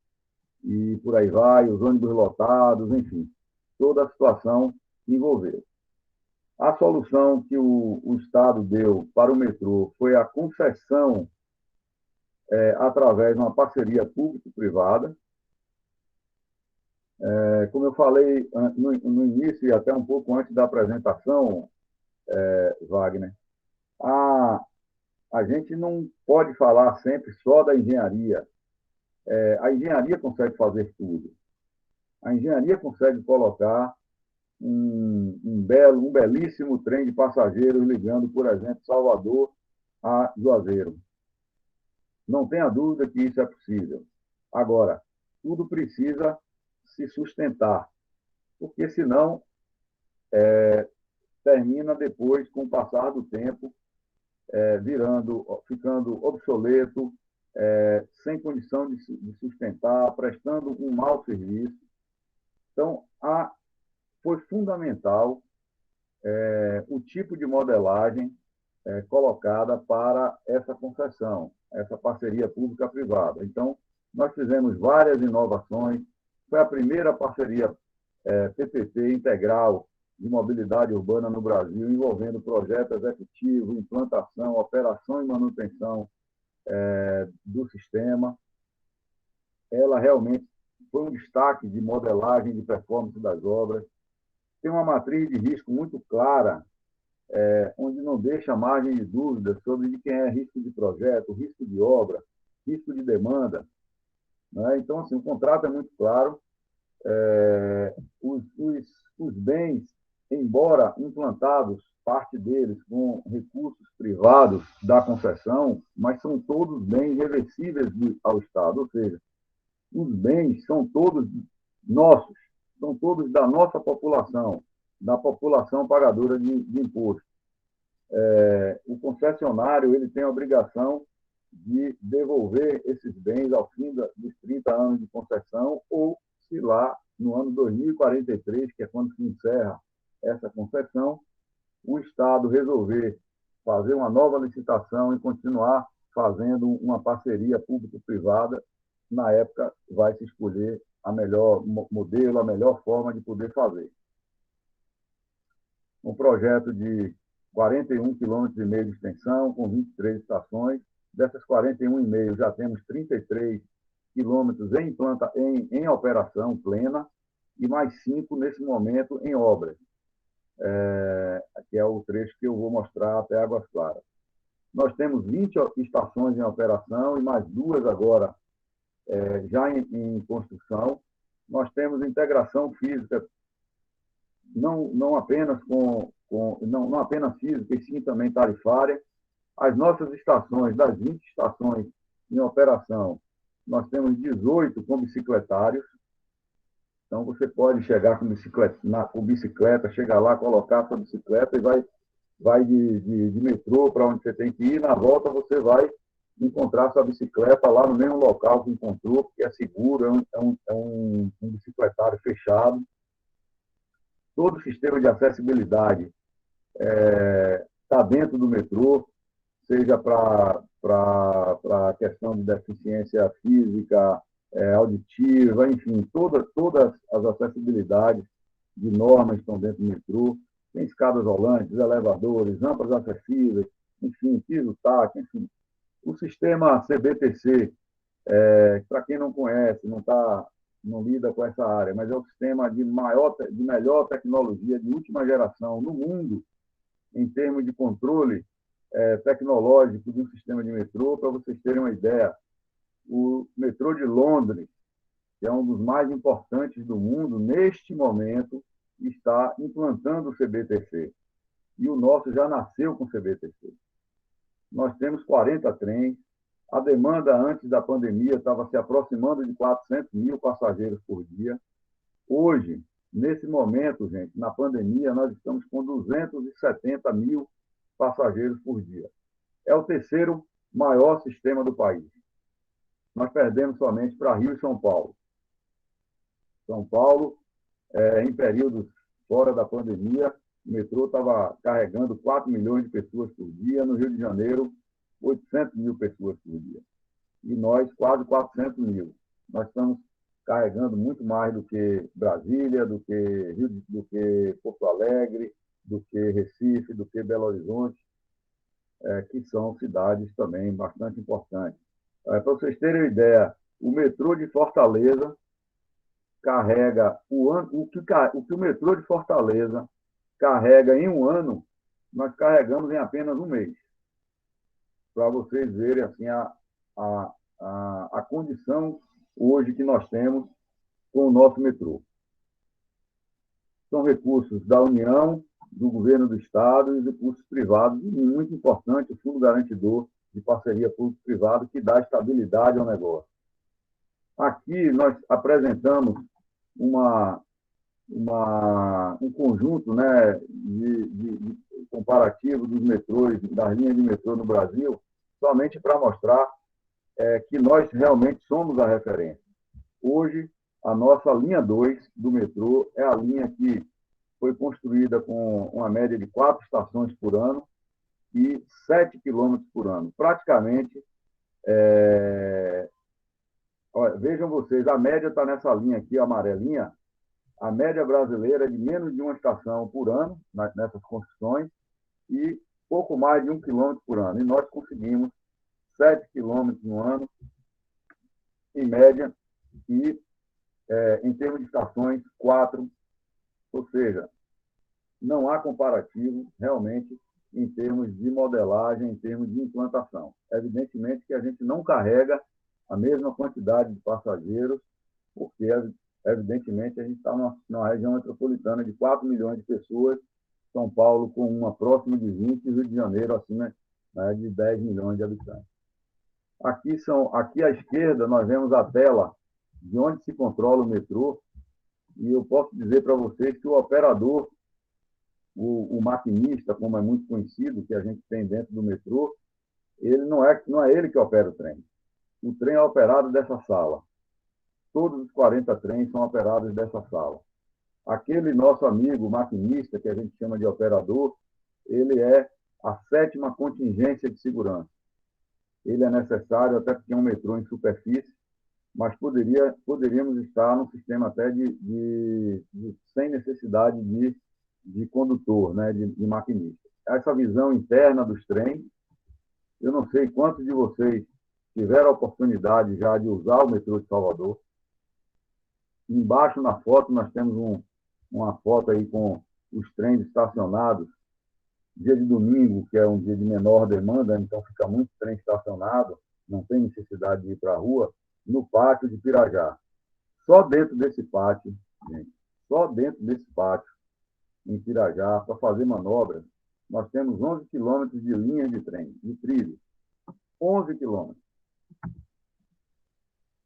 E por aí vai, os ônibus lotados, enfim, toda a situação que envolveu. A solução que o Estado deu para o metrô foi a concessão através de uma parceria público-privada. Como eu falei no início e até um pouco antes da apresentação, Wagner, a gente não pode falar sempre só da engenharia. A engenharia consegue fazer tudo. A engenharia consegue colocar um belíssimo trem de passageiros ligando, por exemplo, Salvador a Juazeiro. Não tenha dúvida que isso é possível. Agora, tudo precisa se sustentar, porque senão termina depois, com o passar do tempo, ficando obsoleto, sem condição de sustentar, prestando um mau serviço. Então, foi fundamental o tipo de modelagem colocada para essa concessão, essa parceria pública-privada. Então, nós fizemos várias inovações. Foi a primeira parceria PPP integral de mobilidade urbana no Brasil, envolvendo projeto executivo, implantação, operação e manutenção do sistema. Ela realmente foi um destaque de modelagem de performance das obras. Tem uma matriz de risco muito clara, onde não deixa margem de dúvida sobre de quem é risco de projeto, risco de obra, risco de demanda. Né? Então, assim, o contrato é muito claro. Os bens, embora implantados, parte deles com recursos privados da concessão, mas são todos bens reversíveis ao Estado, ou seja, os bens são todos nossos, são todos da nossa população, da população pagadora de imposto. O concessionário ele tem a obrigação de devolver esses bens ao fim dos 30 anos de concessão, ou se lá no ano 2043, que é quando se encerra essa concessão, o Estado resolver fazer uma nova licitação e continuar fazendo uma parceria público-privada, na época vai se escolher a melhor modelo, a melhor forma de poder fazer. Um projeto de 41,5 km de extensão, com 23 estações. Dessas 41,5, já temos 33 quilômetros em operação plena e mais 5 nesse momento em obras. Aqui é o trecho que eu vou mostrar até Águas Claras. Nós temos 20 estações em operação e mais 2 agora já em construção. Nós temos integração física, não apenas não apenas física, e sim também tarifária. As nossas estações, das 20 estações em operação, nós temos 18 com bicicletários. Então, você pode chegar com bicicleta, chegar lá, colocar a sua bicicleta e vai de metrô para onde você tem que ir. Na volta, você vai encontrar sua bicicleta lá no mesmo local que encontrou, porque é seguro, é um bicicletário fechado. Todo o sistema de acessibilidade está dentro do metrô, seja para a questão de deficiência física, auditiva, enfim, todas as acessibilidades de normas estão dentro do metrô. Tem escadas rolantes, elevadores, rampas acessíveis, enfim, piso tátil, enfim. O sistema CBTC, para quem não conhece, não lida com essa área, mas é o sistema de melhor tecnologia, de última geração no mundo, em termos de controle tecnológico de um sistema de metrô. Para vocês terem uma ideia, o metrô de Londres, que é um dos mais importantes do mundo, neste momento, está implantando o CBTC. E o nosso já nasceu com o CBTC. Nós temos 40 trens, A demanda antes da pandemia estava se aproximando de 400 mil passageiros por dia. Hoje, nesse momento, gente, na pandemia, nós estamos com 270 mil passageiros por dia. É o terceiro maior sistema do país. Nós perdemos somente para Rio e São Paulo. São Paulo, em períodos fora da pandemia, o metrô estava carregando 4 milhões de pessoas por dia. No Rio de Janeiro, 800 mil pessoas por dia. E nós, quase 400 mil. Nós estamos carregando muito mais do que Brasília, do que Porto Alegre, do que Recife, do que Belo Horizonte, que são cidades também bastante importantes. Para vocês terem uma ideia, o metrô de Fortaleza carrega o que o metrô de Fortaleza carrega em um ano, nós carregamos em apenas um mês. Para vocês verem assim, a condição hoje que nós temos com o nosso metrô. São recursos da União, do governo do Estado e recursos privados, e muito importante, o Fundo Garantidor de Parceria Público-Privada, que dá estabilidade ao negócio. Aqui nós apresentamos um conjunto, né, de comparativo dos metrôs, das linhas de metrô no Brasil, somente para mostrar que nós realmente somos a referência. Hoje, a nossa linha 2 do metrô é a linha que foi construída com uma média de 4 estações por ano e 7 quilômetros por ano. Praticamente, vejam vocês, a média está nessa linha aqui, a amarelinha, a média brasileira é de menos de uma estação por ano, nessas construções, e pouco mais de 1 quilômetro por ano. E nós conseguimos 7 quilômetros no ano, em média, e, em termos de estações, 4. Ou seja, não há comparativo, realmente, em termos de modelagem, em termos de implantação. Evidentemente que a gente não carrega a mesma quantidade de passageiros, porque, evidentemente, a gente está numa região metropolitana de 4 milhões de pessoas, São Paulo com uma próxima de 20 e Rio de Janeiro acima, né, de 10 milhões de habitantes. Aqui à esquerda nós vemos a tela de onde se controla o metrô, e eu posso dizer para vocês que o operador, o maquinista, como é muito conhecido, que a gente tem dentro do metrô, ele não é ele que opera o trem. O trem é operado dessa sala. Todos os 40 trens são operados dessa sala. Aquele nosso amigo maquinista, que a gente chama de operador, ele é a 7ª contingência de segurança. Ele é necessário, até porque é um metrô em superfície, mas poderíamos estar num sistema até sem necessidade de condutor, né, de maquinista. Essa visão interna dos trens, eu não sei quantos de vocês tiveram a oportunidade já de usar o metrô de Salvador. Embaixo na foto nós temos uma foto aí com os trens estacionados. Dia de domingo, que é um dia de menor demanda, então fica muito trem estacionado, não tem necessidade de ir para a rua, no pátio de Pirajá. Só dentro desse pátio, gente, em Pirajá, para fazer manobras, nós temos 11 quilômetros de linhas de trem, de trilhos. 11 quilômetros.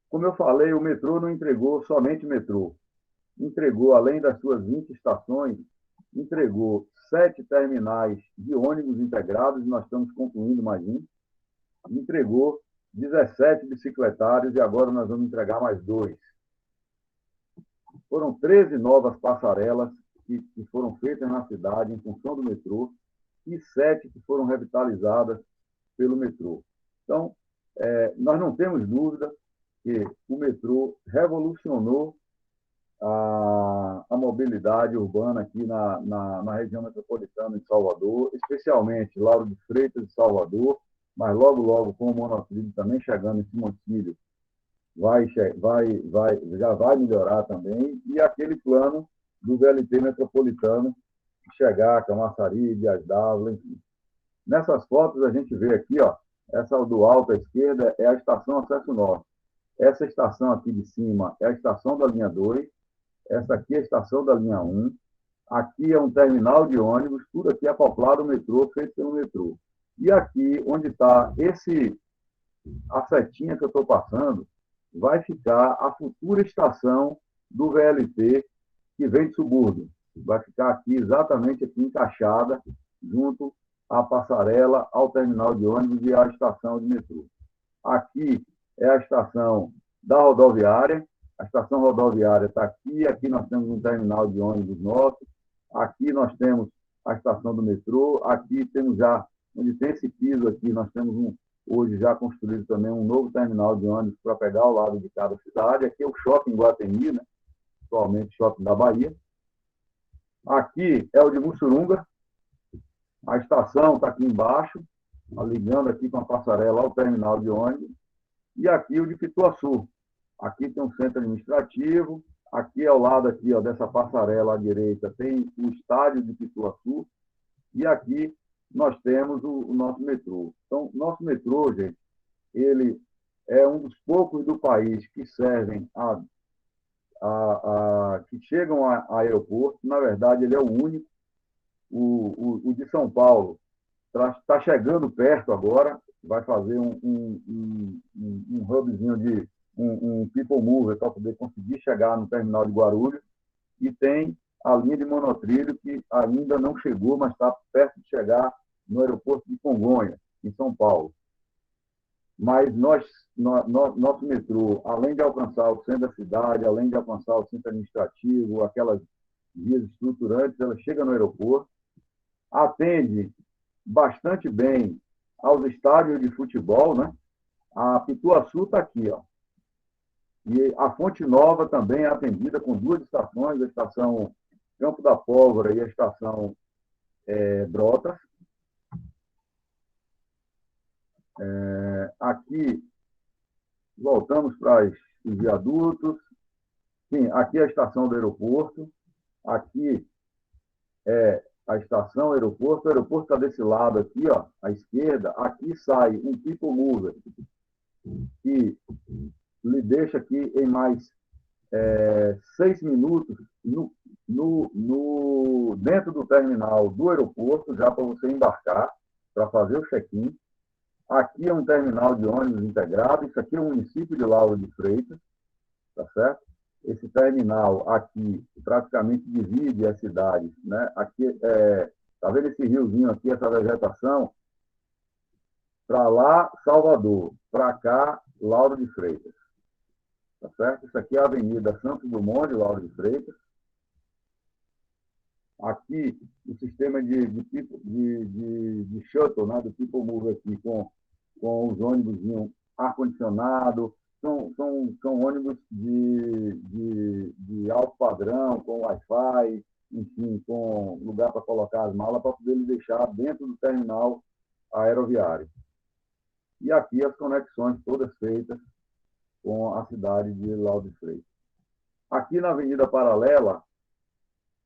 Como eu falei, o metrô não entregou somente metrô. Entregou, além das suas 20 estações, entregou 7 terminais de ônibus integrados, nós estamos concluindo mais um. Entregou 17 bicicletários e agora nós vamos entregar mais 2. Foram 13 novas passarelas que foram feitas na cidade em função do metrô e 7 que foram revitalizadas pelo metrô. Então, nós não temos dúvida que o metrô revolucionou a mobilidade urbana aqui na região metropolitana de Salvador, especialmente Lauro de Freitas de Salvador, mas logo, com o monotrilho também chegando em Simontilho, já vai melhorar também, e aquele plano do VLT metropolitano chegar a Camaçari, Dias d'Ávila, enfim. Nessas fotos a gente vê aqui, ó, essa do alto à esquerda é a estação Acesso Norte. Essa estação aqui de cima é a estação da linha 2, essa aqui é a estação da linha 1, aqui é um terminal de ônibus, tudo aqui é acoplado ao metrô, feito pelo metrô. E aqui, onde está a setinha que eu estou passando vai ficar a futura estação do VLT que vem de subúrbio. Vai ficar aqui, exatamente aqui, encaixada, junto à passarela, ao terminal de ônibus e à estação de metrô. Aqui é a estação da rodoviária, a estação rodoviária está aqui, aqui nós temos um terminal de ônibus nosso, aqui nós temos a estação do metrô, aqui temos já, onde tem esse piso aqui, nós temos hoje já construído também um novo terminal de ônibus para pegar ao lado de cada cidade, aqui é o Shopping Guatemi, né? Atualmente Shopping da Bahia. Aqui é o de Mussurunga, a estação está aqui embaixo, ligando aqui com a passarela ao terminal de ônibus, e aqui o de Pituaçu. Aqui tem um centro administrativo, aqui ao lado aqui, ó, dessa passarela à direita tem o estádio de Pituaçu, e aqui nós temos o nosso metrô. Então, nosso metrô, gente, ele é um dos poucos do país que servem que chegam a aeroporto. Na verdade, ele é o único. O de São Paulo está chegando perto agora, vai fazer um hubzinho de um people mover para poder conseguir chegar no terminal de Guarulhos, e tem a linha de monotrilho que ainda não chegou, mas está perto de chegar no aeroporto de Congonha, em São Paulo. Mas nosso metrô, além de alcançar o centro da cidade, além de alcançar o centro administrativo, aquelas vias estruturantes, ela chega no aeroporto, atende bastante bem aos estádios de futebol, né? A Pituaçu está aqui, ó. E a Fonte Nova também é atendida com 2 estações, a estação Campo da Pólvora e a estação Brotas. Aqui, voltamos para os viadutos. Sim, aqui é a estação do aeroporto. Aqui é a estação aeroporto. O aeroporto está desse lado aqui, ó, à esquerda. Aqui sai um people mover que lhe deixa aqui em mais 6 minutos dentro do terminal do aeroporto, já para você embarcar, para fazer o check-in. Aqui é um terminal de ônibus integrado, isso aqui é o município de Lauro de Freitas, tá certo? Esse terminal aqui praticamente divide as cidades, né? Aqui, tá vendo esse riozinho aqui, essa vegetação? Para lá, Salvador, para cá, Lauro de Freitas, tá certo? Isso aqui é a Avenida Santos Dumont de Lauro de Freitas. Aqui, o sistema de shuttle, né, do People Mover aqui, com os ônibus ar-condicionado, são ônibus de alto padrão, com Wi-Fi, enfim, com lugar para colocar as malas, para poder ele deixar dentro do terminal aeroviário. E aqui as conexões todas feitas com a cidade de Lauro de Freitas. Aqui na Avenida Paralela,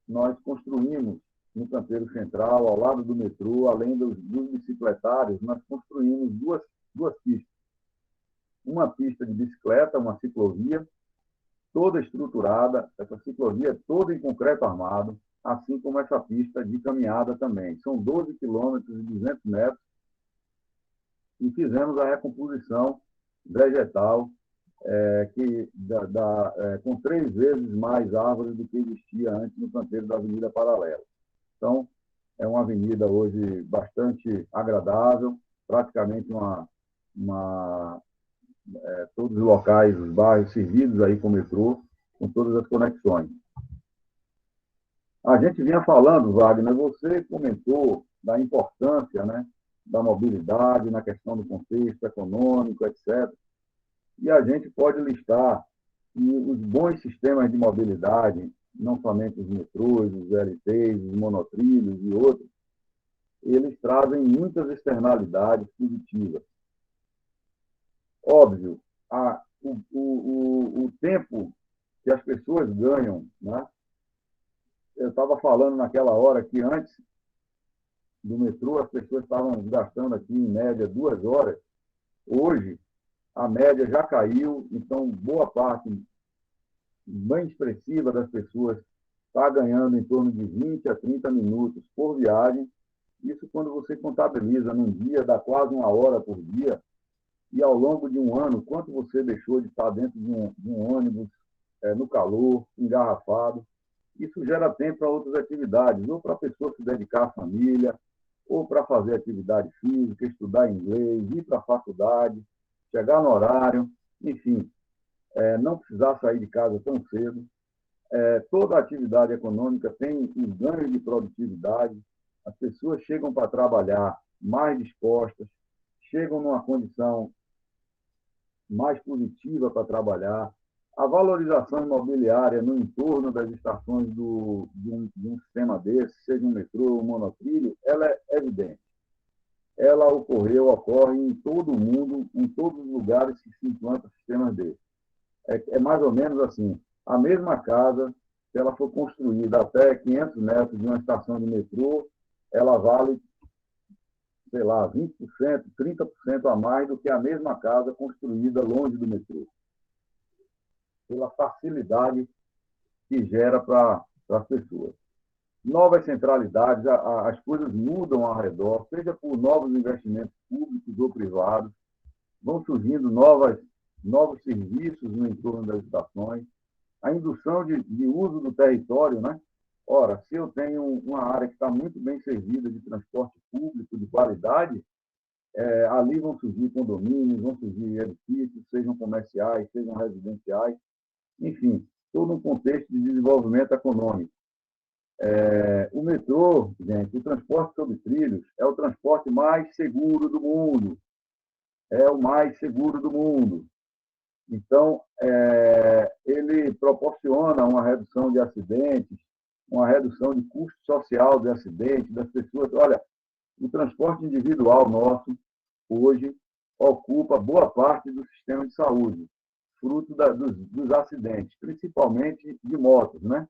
nós construímos no canteiro central, ao lado do metrô, além dos bicicletários, nós construímos duas pistas. Uma pista de bicicleta, uma ciclovia, toda estruturada, essa ciclovia toda em concreto armado, assim como essa pista de caminhada também. São 12 quilômetros e 200 metros, e fizemos a recomposição vegetal, com 3 vezes mais árvores do que existia antes no canteiro da Avenida Paralela. Então, é uma avenida hoje bastante agradável, praticamente todos os locais, os bairros servidos aí com o metrô, com todas as conexões. A gente vinha falando, Wagner, você comentou da importância, né, da mobilidade na questão do contexto econômico, etc. E a gente pode listar que os bons sistemas de mobilidade, não somente os metrôs, os VLTs, os monotrilhos e outros, eles trazem muitas externalidades positivas. Óbvio, o tempo que as pessoas ganham, né? Eu estava falando naquela hora que antes do metrô as pessoas estavam gastando aqui em média 2 horas. Hoje a média já caiu, então boa parte bem expressiva das pessoas está ganhando em torno de 20 a 30 minutos por viagem. Isso quando você contabiliza num dia, dá quase 1 hora por dia. e ao longo de um ano, quanto você deixou de estar dentro de um ônibus, no calor, engarrafado. Isso gera tempo para outras atividades, ou para a pessoa se dedicar à família, ou para fazer atividade física, estudar inglês, ir para a faculdade, chegar no horário, enfim, não precisar sair de casa tão cedo. Toda a atividade econômica tem um ganho de produtividade, as pessoas chegam para trabalhar mais dispostas, chegam numa condição mais positiva para trabalhar. A valorização imobiliária no entorno das estações de um sistema desse, seja um metrô ou um monotrilho, ela é evidente. Ela ocorre em todo o mundo, em todos os lugares que se implantam sistemas desses. É mais ou menos assim, a mesma casa, se ela for construída até 500 metros de uma estação de metrô, ela vale, sei lá, 20%, 30% a mais do que a mesma casa construída longe do metrô, pela facilidade que gera para as pessoas. Novas centralidades, as coisas mudam ao redor, seja por novos investimentos públicos ou privados, vão surgindo novos serviços no entorno das estações, a indução de uso do território, né? Ora, se eu tenho uma área que está muito bem servida de transporte público de qualidade, ali vão surgir condomínios, vão surgir edifícios, sejam comerciais, sejam residenciais, enfim, todo um contexto de desenvolvimento econômico. O metrô, gente, o transporte sobre trilhos é o transporte mais seguro do mundo. É o mais seguro do mundo. Então, ele proporciona uma redução de acidentes, uma redução de custo social de acidentes, das pessoas. Olha, o transporte individual nosso, hoje, ocupa boa parte do sistema de saúde, fruto dos acidentes, principalmente de motos, né?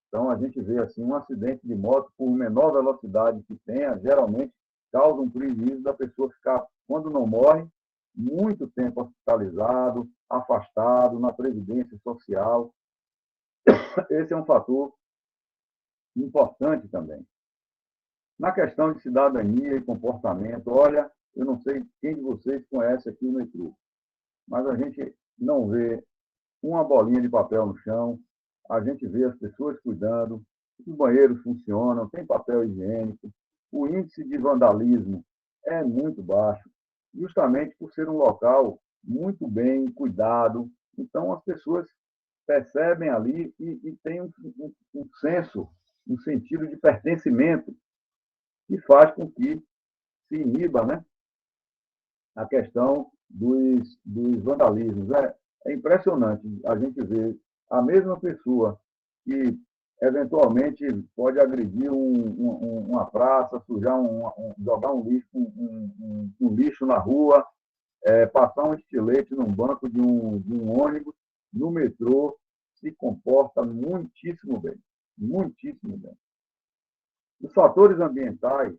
Então, a gente vê assim, um acidente de moto, por menor velocidade que tenha, geralmente causa um prejuízo da pessoa ficar, quando não morre, muito tempo hospitalizado, afastado, na previdência social. Esse é um fator importante também. Na questão de cidadania e comportamento, olha, eu não sei quem de vocês conhece aqui o metrô, mas a gente não vê uma bolinha de papel no chão, a gente vê as pessoas cuidando, os banheiros funcionam, tem papel higiênico, o índice de vandalismo é muito baixo, justamente por ser um local muito bem cuidado. Então, as pessoas percebem ali e têm um senso, um sentido de pertencimento que faz com que se iniba, né, a questão dos vandalismos. É impressionante a gente ver a mesma pessoa que eventualmente pode agredir uma praça, sujar jogar um lixo na rua, passar um estilete num banco de um ônibus, no metrô, se comporta muitíssimo bem. Muitíssimo bem. Os fatores ambientais,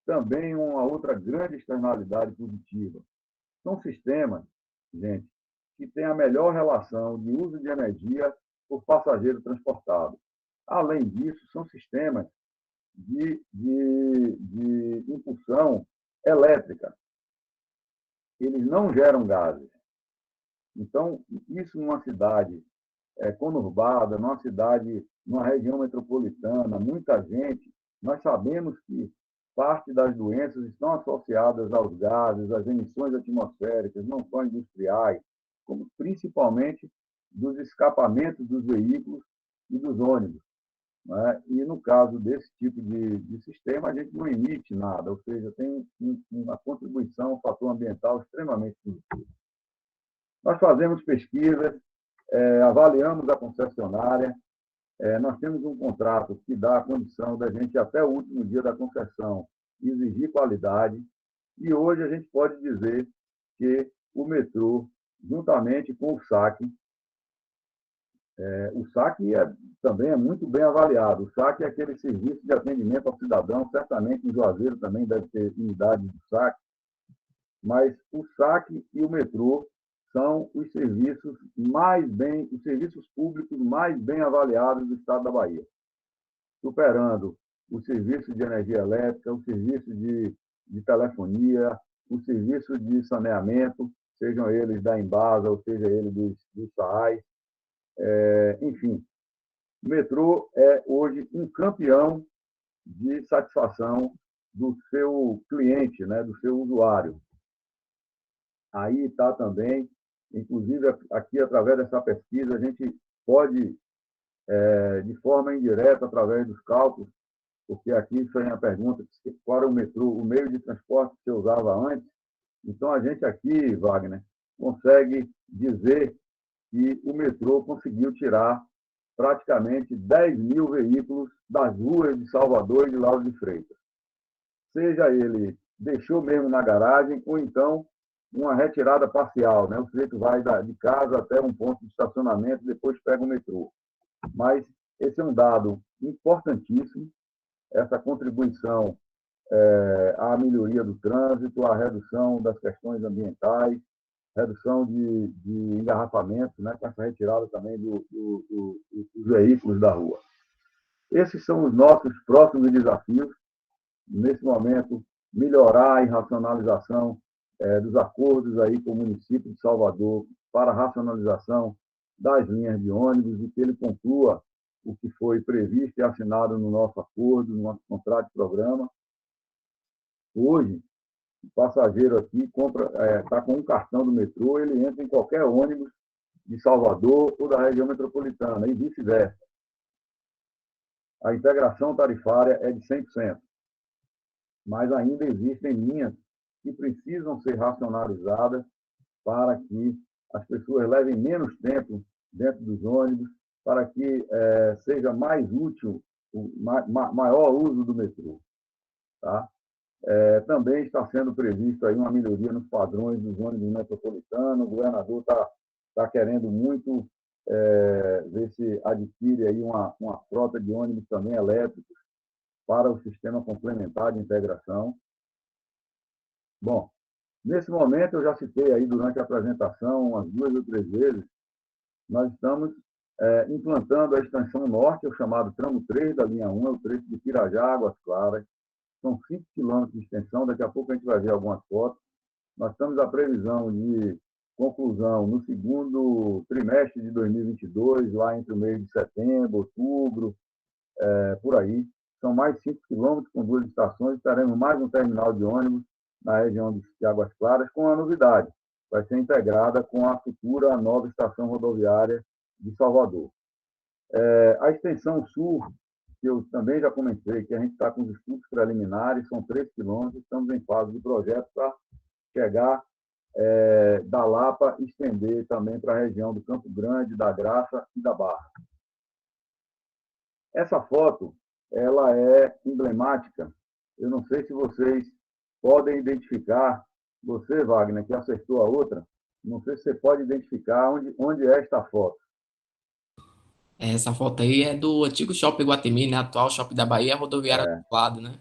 também uma outra grande externalidade positiva. São sistemas, gente, que têm a melhor relação de uso de energia por passageiro transportado. Além disso, são sistemas de impulsão elétrica. Eles não geram gases. Então, isso numa cidade conurbada, numa região metropolitana, muita gente, nós sabemos que parte das doenças estão associadas aos gases, às emissões atmosféricas, não só industriais, como principalmente dos escapamentos dos veículos e dos ônibus. Né? E no caso desse tipo de sistema, a gente não emite nada, ou seja, tem uma contribuição, um fator ambiental extremamente positivo. Nós fazemos pesquisas, avaliamos a concessionária, nós temos um contrato que dá a condição da gente, até o último dia da concessão, exigir qualidade, e hoje a gente pode dizer que o metrô, juntamente com o SAC também é muito bem avaliado. O SAC é aquele serviço de atendimento ao cidadão, certamente em Juazeiro também deve ter unidade do SAC, mas o SAC e o metrô são os serviços públicos mais bem avaliados do estado da Bahia, superando o serviço de energia elétrica, o serviço de telefonia, o serviço de saneamento, sejam eles da Embasa, ou seja eles dos SAAI. Enfim, o metrô é hoje um campeão de satisfação do seu cliente, né, do seu usuário. Aí está também, inclusive aqui através dessa pesquisa, a gente pode, de forma indireta, através dos cálculos, porque aqui foi a pergunta, qual era o metrô, o meio de transporte que você usava antes. Então, a gente aqui, Wagner, consegue dizer que o metrô conseguiu tirar praticamente 10 mil veículos das ruas de Salvador e de Lauro de Freitas. Seja ele deixou mesmo na garagem, ou então uma retirada parcial, né? O sujeito vai de casa até um ponto de estacionamento, depois pega o metrô. Mas esse é um dado importantíssimo, essa contribuição à melhoria do trânsito, à redução das questões ambientais, redução de engarrafamentos, né, com essa retirada também dos veículos da rua. Esses são os nossos próximos desafios. Nesse momento, melhorar a racionalização dos acordos aí com o município de Salvador para a racionalização das linhas de ônibus e que ele conclua o que foi previsto e assinado no nosso acordo, no nosso contrato de programa. Hoje, o passageiro aqui está com um cartão do metrô, ele entra em qualquer ônibus de Salvador ou da região metropolitana, e vice-versa. A integração tarifária é de 100%, mas ainda existem linhas que precisam ser racionalizadas para que as pessoas levem menos tempo dentro dos ônibus, para que seja mais útil, o maior uso do metrô. Tá? Também está sendo previsto aí uma melhoria nos padrões dos ônibus metropolitanos. O governador está querendo muito ver se adquire aí uma frota de ônibus também elétricos para o sistema complementar de integração. Bom, nesse momento, eu já citei aí durante a apresentação, umas 2 ou 3 vezes, nós estamos implantando a extensão norte, o chamado tramo 3 da linha 1, é o trecho de Pirajá, Águas Claras. São 5 quilômetros de extensão, daqui a pouco a gente vai ver algumas fotos. Nós estamos à previsão de conclusão no segundo trimestre de 2022, lá entre o mês de setembro, outubro, por aí. São mais 5 quilômetros com 2 estações, teremos mais um terminal de ônibus na região de Águas Claras, com a novidade, vai ser integrada com a futura nova estação rodoviária de Salvador. A extensão sul, que eu também já comentei, que a gente está com os estudos preliminares, são 3 quilômetros, estamos em fase de projeto para chegar da Lapa e estender também para a região do Campo Grande, da Graça e da Barra. Essa foto, ela é emblemática. Eu não sei se vocês podem identificar, você, Wagner, que acertou a outra, não sei se você pode identificar onde é esta foto. Essa foto aí é do antigo Shopping Iguatemi, né? Atual Shopping da Bahia, a rodoviária do lado, né?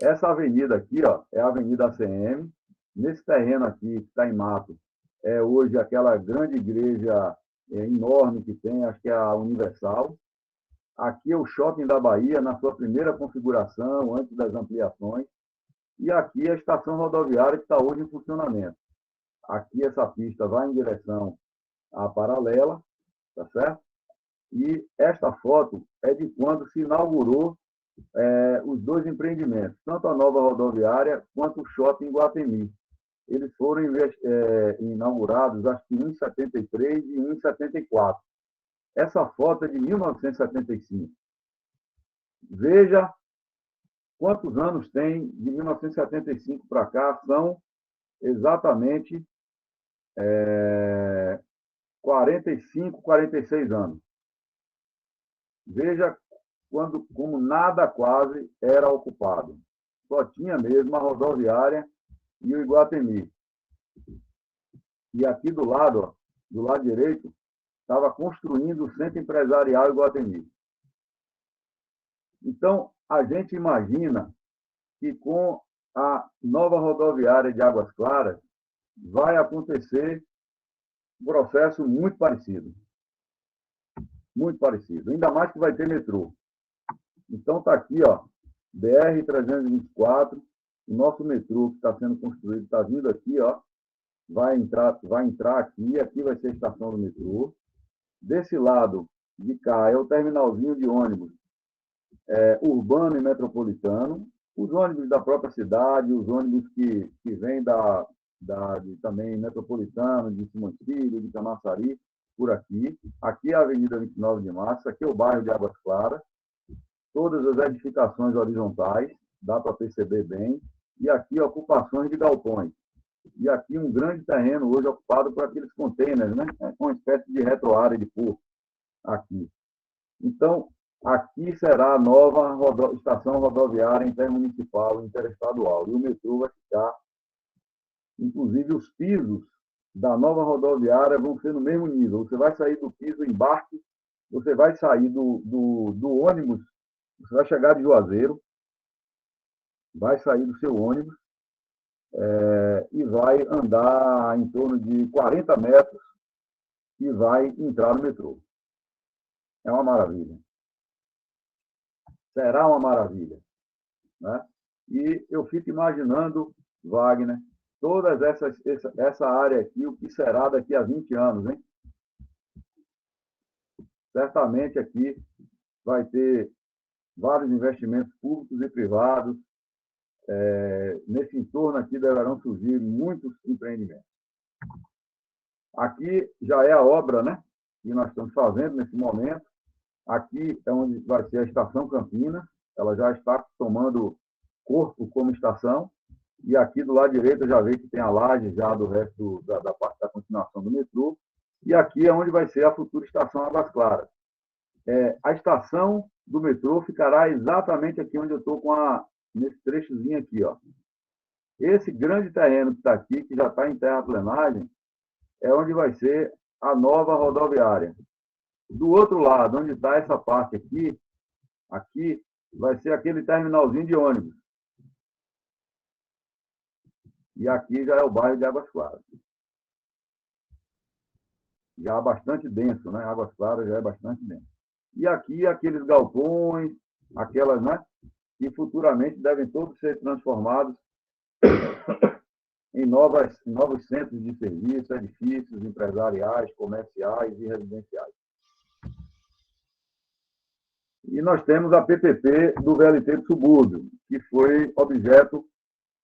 Essa avenida aqui, ó, é a Avenida ACM. Nesse terreno aqui, que está em mato, é hoje aquela grande igreja enorme que tem, acho que é a Universal. Aqui é o Shopping da Bahia, na sua primeira configuração, antes das ampliações. E aqui é a estação rodoviária que está hoje em funcionamento. Aqui essa pista vai em direção à paralela, tá certo? E esta foto é de quando se inaugurou os 2 empreendimentos, tanto a nova rodoviária quanto o Shopping Iguatemi. Eles foram inaugurados, acho que em 1973 e 1974. Essa foto é de 1975. Veja quantos anos tem de 1975 para cá, são exatamente 45, 46 anos. Veja como nada quase era ocupado. Só tinha mesmo a rodoviária e o Iguatemi. E aqui do lado direito, estava construindo o Centro Empresarial Iguatemi. Então, a gente imagina que com a nova rodoviária de Águas Claras vai acontecer um processo muito parecido. Muito parecido. Ainda mais que vai ter metrô. Então, está aqui, ó, BR-324, o nosso metrô que está sendo construído, está vindo aqui, ó, vai entrar aqui, aqui vai ser a estação do metrô. Desse lado de cá é o terminalzinho de ônibus urbano e metropolitano, os ônibus da própria cidade, os ônibus que vêm também metropolitano, de Simões Filho, de Camaçari, por aqui. Aqui é a Avenida 29 de Março, aqui é o bairro de Águas Claras, todas as edificações horizontais, dá para perceber bem, e aqui ocupações de galpões. E aqui um grande terreno hoje ocupado por aqueles containers, né? Com uma espécie de retroárea de porto aqui. Então, aqui será a nova estação rodoviária intermunicipal, interestadual. E o metrô vai ficar, inclusive os pisos da nova rodoviária vão ser no mesmo nível. Você vai sair do piso embarque, você vai sair do ônibus, você vai chegar de Juazeiro, vai sair do seu ônibus e vai andar em torno de 40 metros e vai entrar no metrô. É uma maravilha. Será uma maravilha. Né? E eu fico imaginando, Wagner, toda essa área aqui, o que será daqui a 20 anos, hein? Certamente aqui vai ter vários investimentos públicos e privados. Nesse entorno aqui deverão surgir muitos empreendimentos. Aqui já é a obra, né, que nós estamos fazendo nesse momento. Aqui é onde vai ser a Estação Campinas. Ela já está tomando corpo como estação. E aqui do lado direito eu já vejo que tem a laje já do resto da parte da continuação do metrô. E aqui é onde vai ser a futura estação Águas Claras. A estação do metrô ficará exatamente aqui onde eu estou nesse trechozinho aqui, ó. Esse grande terreno que está aqui, que já está em terraplenagem, é onde vai ser a nova rodoviária. Do outro lado, onde está essa parte aqui vai ser aquele terminalzinho de ônibus. E aqui já é o bairro de Águas Claras. Já bastante denso, né? Águas Claras já é bastante denso. E aqui aqueles galpões, aquelas, né? Que futuramente devem todos ser transformados em novos centros de serviço, edifícios empresariais, comerciais e residenciais. E nós temos a PPP do VLT do subúrbio, que foi objeto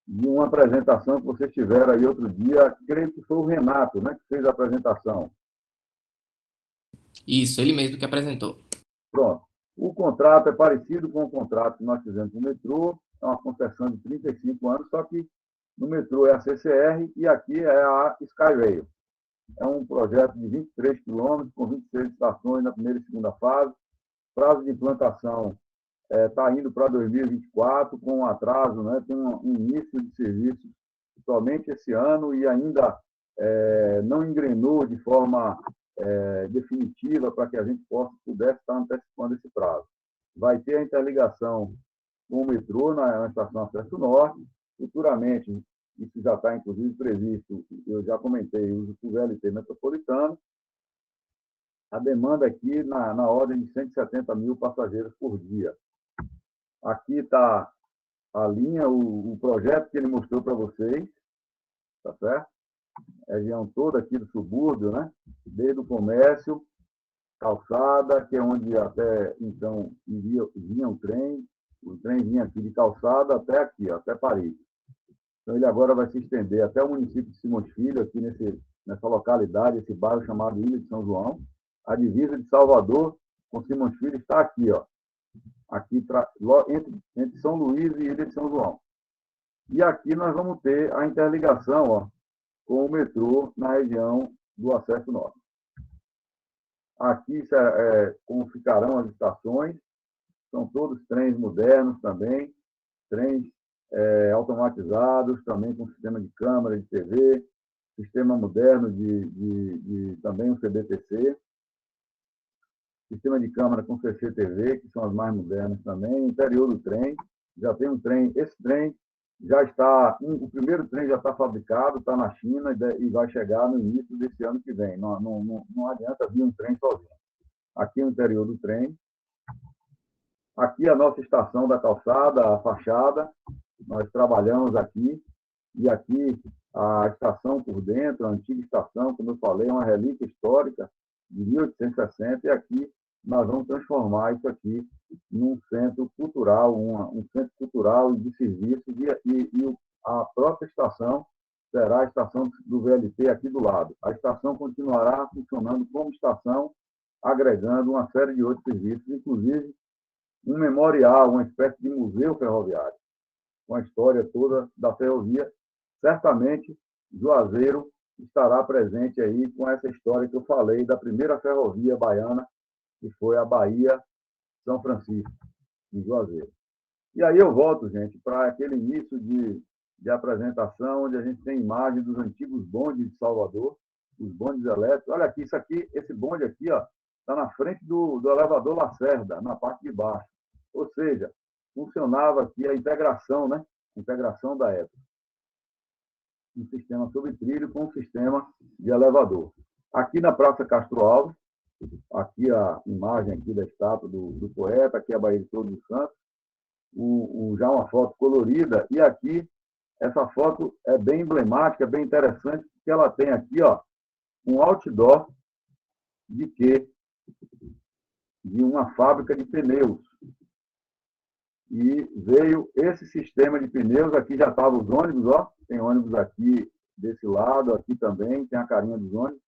de uma apresentação que vocês tiveram aí outro dia, creio que foi o Renato, né, que fez a apresentação. Isso, ele mesmo que apresentou. Pronto. O contrato é parecido com o contrato que nós fizemos no metrô, é uma concessão de 35 anos, só que no metrô é a CCR e aqui é a Skyrail. É um projeto de 23 quilômetros, com 26 estações na primeira e segunda fase. Prazo de implantação está indo para 2024, com um atraso, né? Tem um início de serviço somente esse ano e ainda não engrenou de forma definitiva para que a gente pudesse estar antecipando esse prazo. Vai ter a interligação com o metrô na estação Acesso Norte. Futuramente, isso já está, inclusive, previsto, eu já comentei, o uso do VLT metropolitano. A demanda aqui na ordem de 170 mil passageiros por dia. Aqui está a linha, o projeto que ele mostrou para vocês, tá certo? A região toda aqui do subúrbio, né? Desde o comércio, calçada, que é onde até então vinha o trem vinha aqui de calçada até aqui, até Paris. Então ele agora vai se estender até o município de Simões Filho, aqui nessa localidade, esse bairro chamado Ilha de São João. A divisa de Salvador com Simões Filho está aqui, ó. Aqui entre São Luís e Ilha de São João. E aqui nós vamos ter a interligação, ó, com o metrô na região do Acesso Norte. Aqui como ficarão as estações, são todos trens modernos também, trens automatizados, também com sistema de câmera, de TV, sistema moderno também um CBTC, sistema de câmera com CCTV, que são as mais modernas também, interior do trem, já tem um trem, esse trem já está, o primeiro trem já está fabricado, está na China e vai chegar no início desse ano que vem, não adianta vir um trem sozinho. Aqui é o interior do trem, aqui a nossa estação da calçada, a fachada, nós trabalhamos aqui, e aqui a estação por dentro, a antiga estação, como eu falei, é uma relíquia histórica de 1860, e aqui nós vamos transformar isso aqui num centro cultural, um centro cultural e de serviços, e a própria estação será a estação do VLT aqui do lado. A estação continuará funcionando como estação, agregando uma série de outros serviços, inclusive um memorial, uma espécie de museu ferroviário, com a história toda da ferrovia. Certamente, Juazeiro estará presente aí com essa história que eu falei da primeira ferrovia baiana, que foi a Bahia São Francisco, de Juazeiro. E aí eu volto, gente, para aquele início de apresentação, onde a gente tem imagem dos antigos bondes de Salvador, os bondes elétricos. Olha aqui, esse bonde aqui, ó, está na frente do elevador Lacerda, na parte de baixo. Ou seja, funcionava aqui a integração, né? A integração da época. Um sistema sobre trilho com um sistema de elevador. Aqui na Praça Castro Alves, aqui a imagem aqui da estátua do poeta, aqui a Baía de Todos os Santos, já uma foto colorida, e aqui essa foto é bem emblemática, bem interessante, porque ela tem aqui, ó, um outdoor de quê? De uma fábrica de pneus. E veio esse sistema de pneus, aqui já estavam os ônibus, ó, tem ônibus aqui desse lado, aqui também, tem a carinha dos ônibus,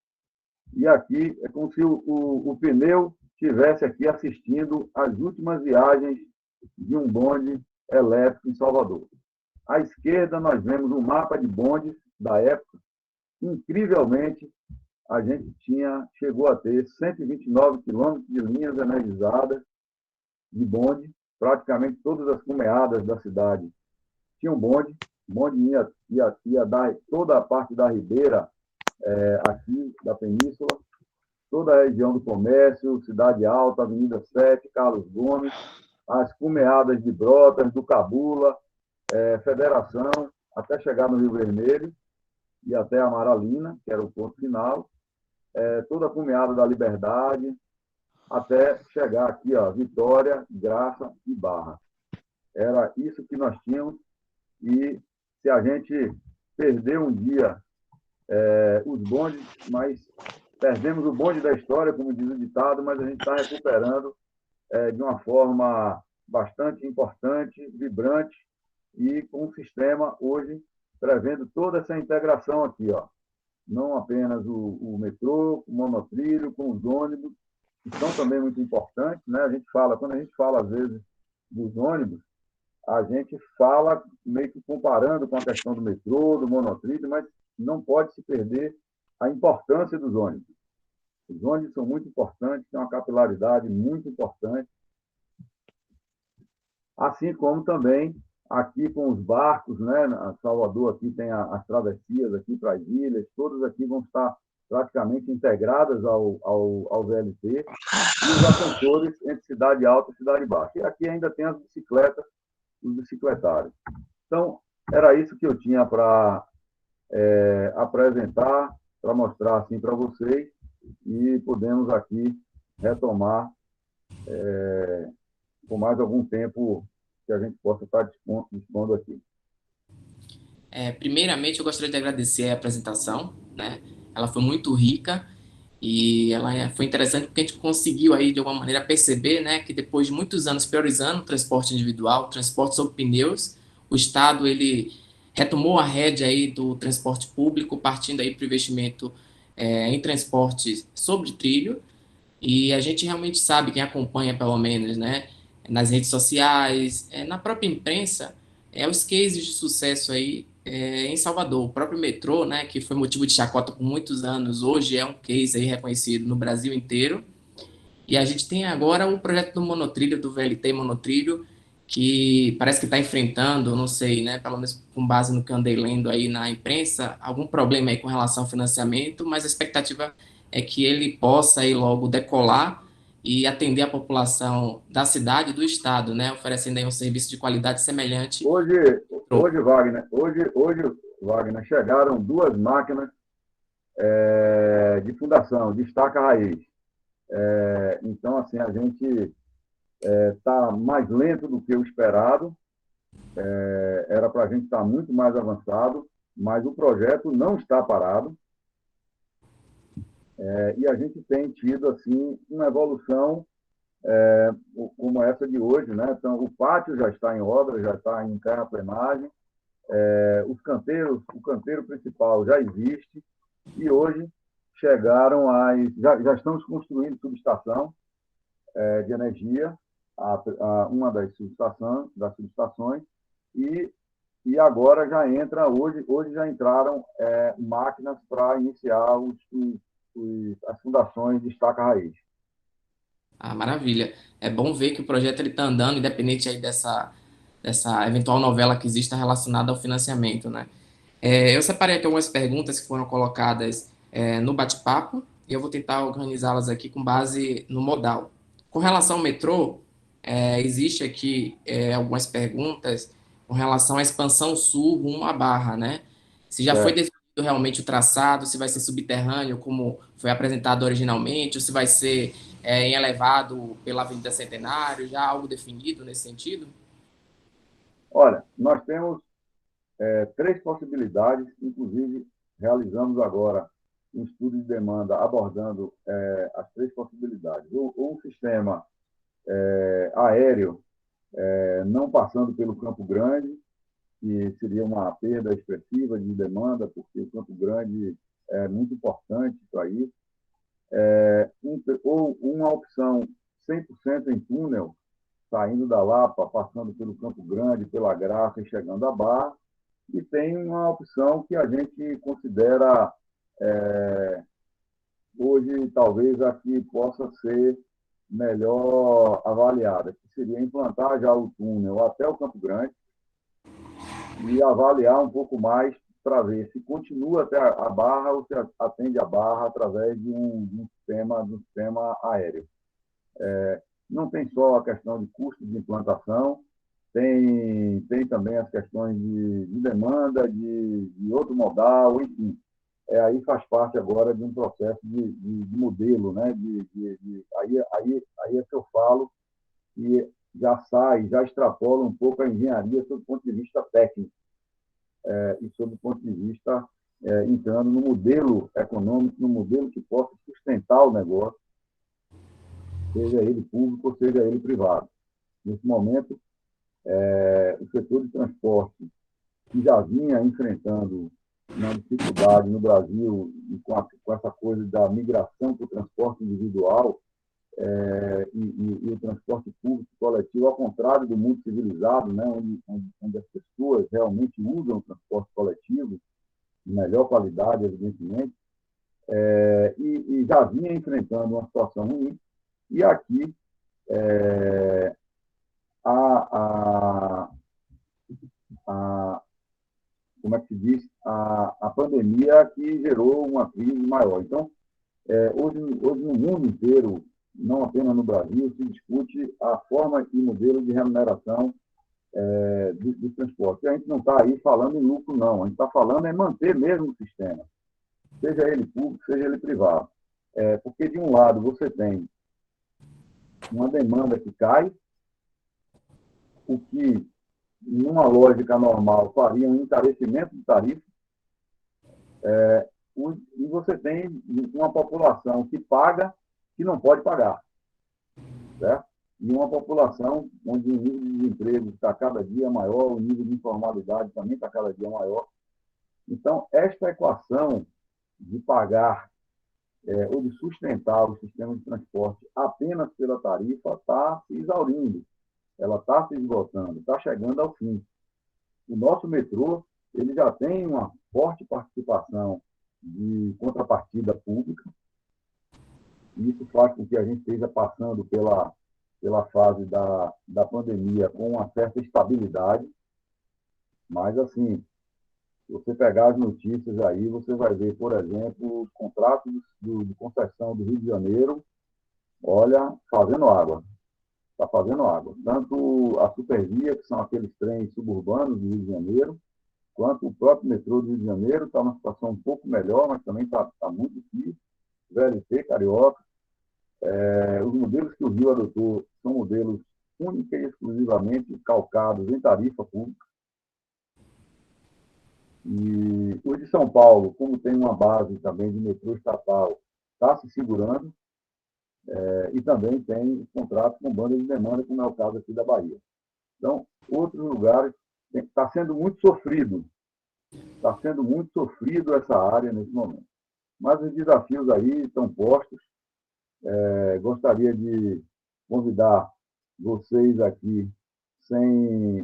e aqui é como se o pneu estivesse aqui assistindo às últimas viagens de um bonde elétrico em Salvador. À esquerda, nós vemos um mapa de bondes da época. Incrivelmente, a gente chegou a ter 129 quilômetros de linhas energizadas de bonde, praticamente todas as cumeadas da cidade tinham bonde. O bonde ia dar toda a parte da ribeira, aqui da península, toda a região do comércio, Cidade Alta, Avenida 7, Carlos Gomes, as cumeadas de Brotas, do Cabula, Federação, até chegar no Rio Vermelho e até a Amaralina, que era o ponto final, toda a cumeada da Liberdade, até chegar aqui, ó, Vitória, Graça e Barra. Era isso que nós tínhamos, e se a gente perder um dia os bondes, mas perdemos o bonde da história, como diz o ditado, mas a gente está recuperando de uma forma bastante importante, vibrante, e com um sistema hoje prevendo toda essa integração aqui, ó. Não apenas o metrô, o monotrilho, com os ônibus, que são também muito importantes, né? Quando a gente fala, às vezes, dos ônibus, a gente fala meio que comparando com a questão do metrô, do monotrilho, mas não pode se perder a importância dos ônibus. Os ônibus são muito importantes, têm uma capilaridade muito importante, assim como também aqui com os barcos, né? Salvador aqui tem as travessias aqui para as ilhas, todas aqui vão estar praticamente integradas ao VLT, e os ascensores entre Cidade Alta e Cidade Baixa. E aqui ainda tem as bicicletas, os bicicletários. Então, era isso que eu tinha para apresentar, para mostrar assim para vocês, e podemos aqui retomar com mais algum tempo que a gente possa estar dispondo aqui. Primeiramente, eu gostaria de agradecer a apresentação, né? Ela foi muito rica e ela foi interessante porque a gente conseguiu aí, de alguma maneira, perceber, né, que depois de muitos anos priorizando o transporte individual, o transporte sobre pneus, o Estado, ele retomou a rédea aí do transporte público, partindo aí para o investimento em transporte sobre trilho, e a gente realmente sabe, quem acompanha pelo menos, né, nas redes sociais, na própria imprensa, os cases de sucesso aí em Salvador. O próprio metrô, né, que foi motivo de chacota por muitos anos, hoje é um case aí reconhecido no Brasil inteiro. E a gente tem agora o projeto do monotrilho, do VLT monotrilho, que parece que está enfrentando, não sei, né, pelo menos com base no que eu andei lendo aí na imprensa, algum problema aí com relação ao financiamento, mas a expectativa é que ele possa aí logo decolar e atender a população da cidade e do estado, né, oferecendo aí um serviço de qualidade semelhante. Hoje, Wagner, chegaram 2 máquinas de fundação, de estaca raiz. Então, assim, a gente está mais lento do que o esperado, era para a gente estar muito mais avançado, mas o projeto não está parado, e a gente tem tido assim uma evolução como essa de hoje, né? Então, o pátio já está em obra, já está em terraplenagem, os canteiros, o canteiro principal já existe, e hoje chegaram já estamos construindo subestação de energia, uma das subestações, e agora já entra, hoje já entraram máquinas para iniciar as fundações de estaca-raiz. Ah, maravilha. É bom ver que o projeto está andando, independente aí dessa eventual novela que exista relacionada ao financiamento, né? Eu separei aqui algumas perguntas que foram colocadas no bate-papo e eu vou tentar organizá-las aqui com base no modal. Com relação ao metrô, existe aqui algumas perguntas com relação à expansão sul rumo à Barra, né? Se já foi definido realmente o traçado, se vai ser subterrâneo, como foi apresentado originalmente, ou se vai ser em elevado pela Avenida Centenário, já algo definido nesse sentido? Olha, nós temos 3 possibilidades, inclusive realizamos agora um estudo de demanda abordando as 3 possibilidades. Um sistema aéreo não passando pelo Campo Grande, que seria uma perda expressiva de demanda, porque o Campo Grande é muito importante para isso. Ou uma opção 100% em túnel, saindo da Lapa, passando pelo Campo Grande, pela Graça e chegando à Barra. E tem uma opção que a gente considera hoje, talvez, a que possa ser melhor avaliada, que seria implantar já o túnel até o Campo Grande e avaliar um pouco mais para ver se continua até a Barra ou se atende a Barra através de um sistema aéreo. Não tem só a questão de custo de implantação, tem também as questões de demanda, de outro modal, enfim. Aí faz parte agora de um processo de modelo, né? Aí é que eu falo que já extrapola um pouco a engenharia sob o ponto de vista técnico e sob o ponto de vista entrando no modelo econômico, no modelo que possa sustentar o negócio, seja ele público ou seja ele privado. Nesse momento, o setor de transporte, que já vinha enfrentando uma dificuldade no Brasil e com essa coisa da migração para o transporte individual e o transporte público coletivo, ao contrário do mundo civilizado, né, onde as pessoas realmente usam o transporte coletivo, de melhor qualidade, evidentemente, e já vinha enfrentando uma situação ruim, e aqui como é que se diz, a pandemia que gerou uma crise maior. Então, hoje no mundo inteiro, não apenas no Brasil, se discute a forma e modelo de remuneração do transporte. A gente não está aí falando em lucro, não. A gente está falando em manter mesmo o sistema, seja ele público, seja ele privado. Porque, de um lado, você tem uma demanda que cai, o que, numa lógica normal, faria um encarecimento de tarifa, e você tem uma população que paga, que não pode pagar, certo? E uma população onde o nível de desemprego está cada dia maior, o nível de informalidade também está cada dia maior. Então, esta equação de pagar ou de sustentar o sistema de transporte apenas pela tarifa está se exaurindo, ela está se esgotando, está chegando ao fim. O nosso metrô ele já tem uma forte participação de contrapartida pública, e isso faz com que a gente esteja passando pela fase da pandemia com uma certa estabilidade, mas, assim, se você pegar as notícias aí, você vai ver, por exemplo, os contratos de concessão do Rio de Janeiro, olha, fazendo água. Está fazendo água. Tanto a Supervia, que são aqueles trens suburbanos do Rio de Janeiro, quanto o próprio metrô do Rio de Janeiro, está numa situação um pouco melhor, mas também está muito difícil. VLT, Carioca. Os modelos que o Rio adotou são modelos única e exclusivamente calcados em tarifa pública. E o de São Paulo, como tem uma base também de metrô estatal, está se segurando, e também tem contratos com bandas de demanda, como é o caso aqui da Bahia. Então, outros lugares, está sendo muito sofrido essa área nesse momento. Mas os desafios aí estão postos. Gostaria de convidar vocês aqui,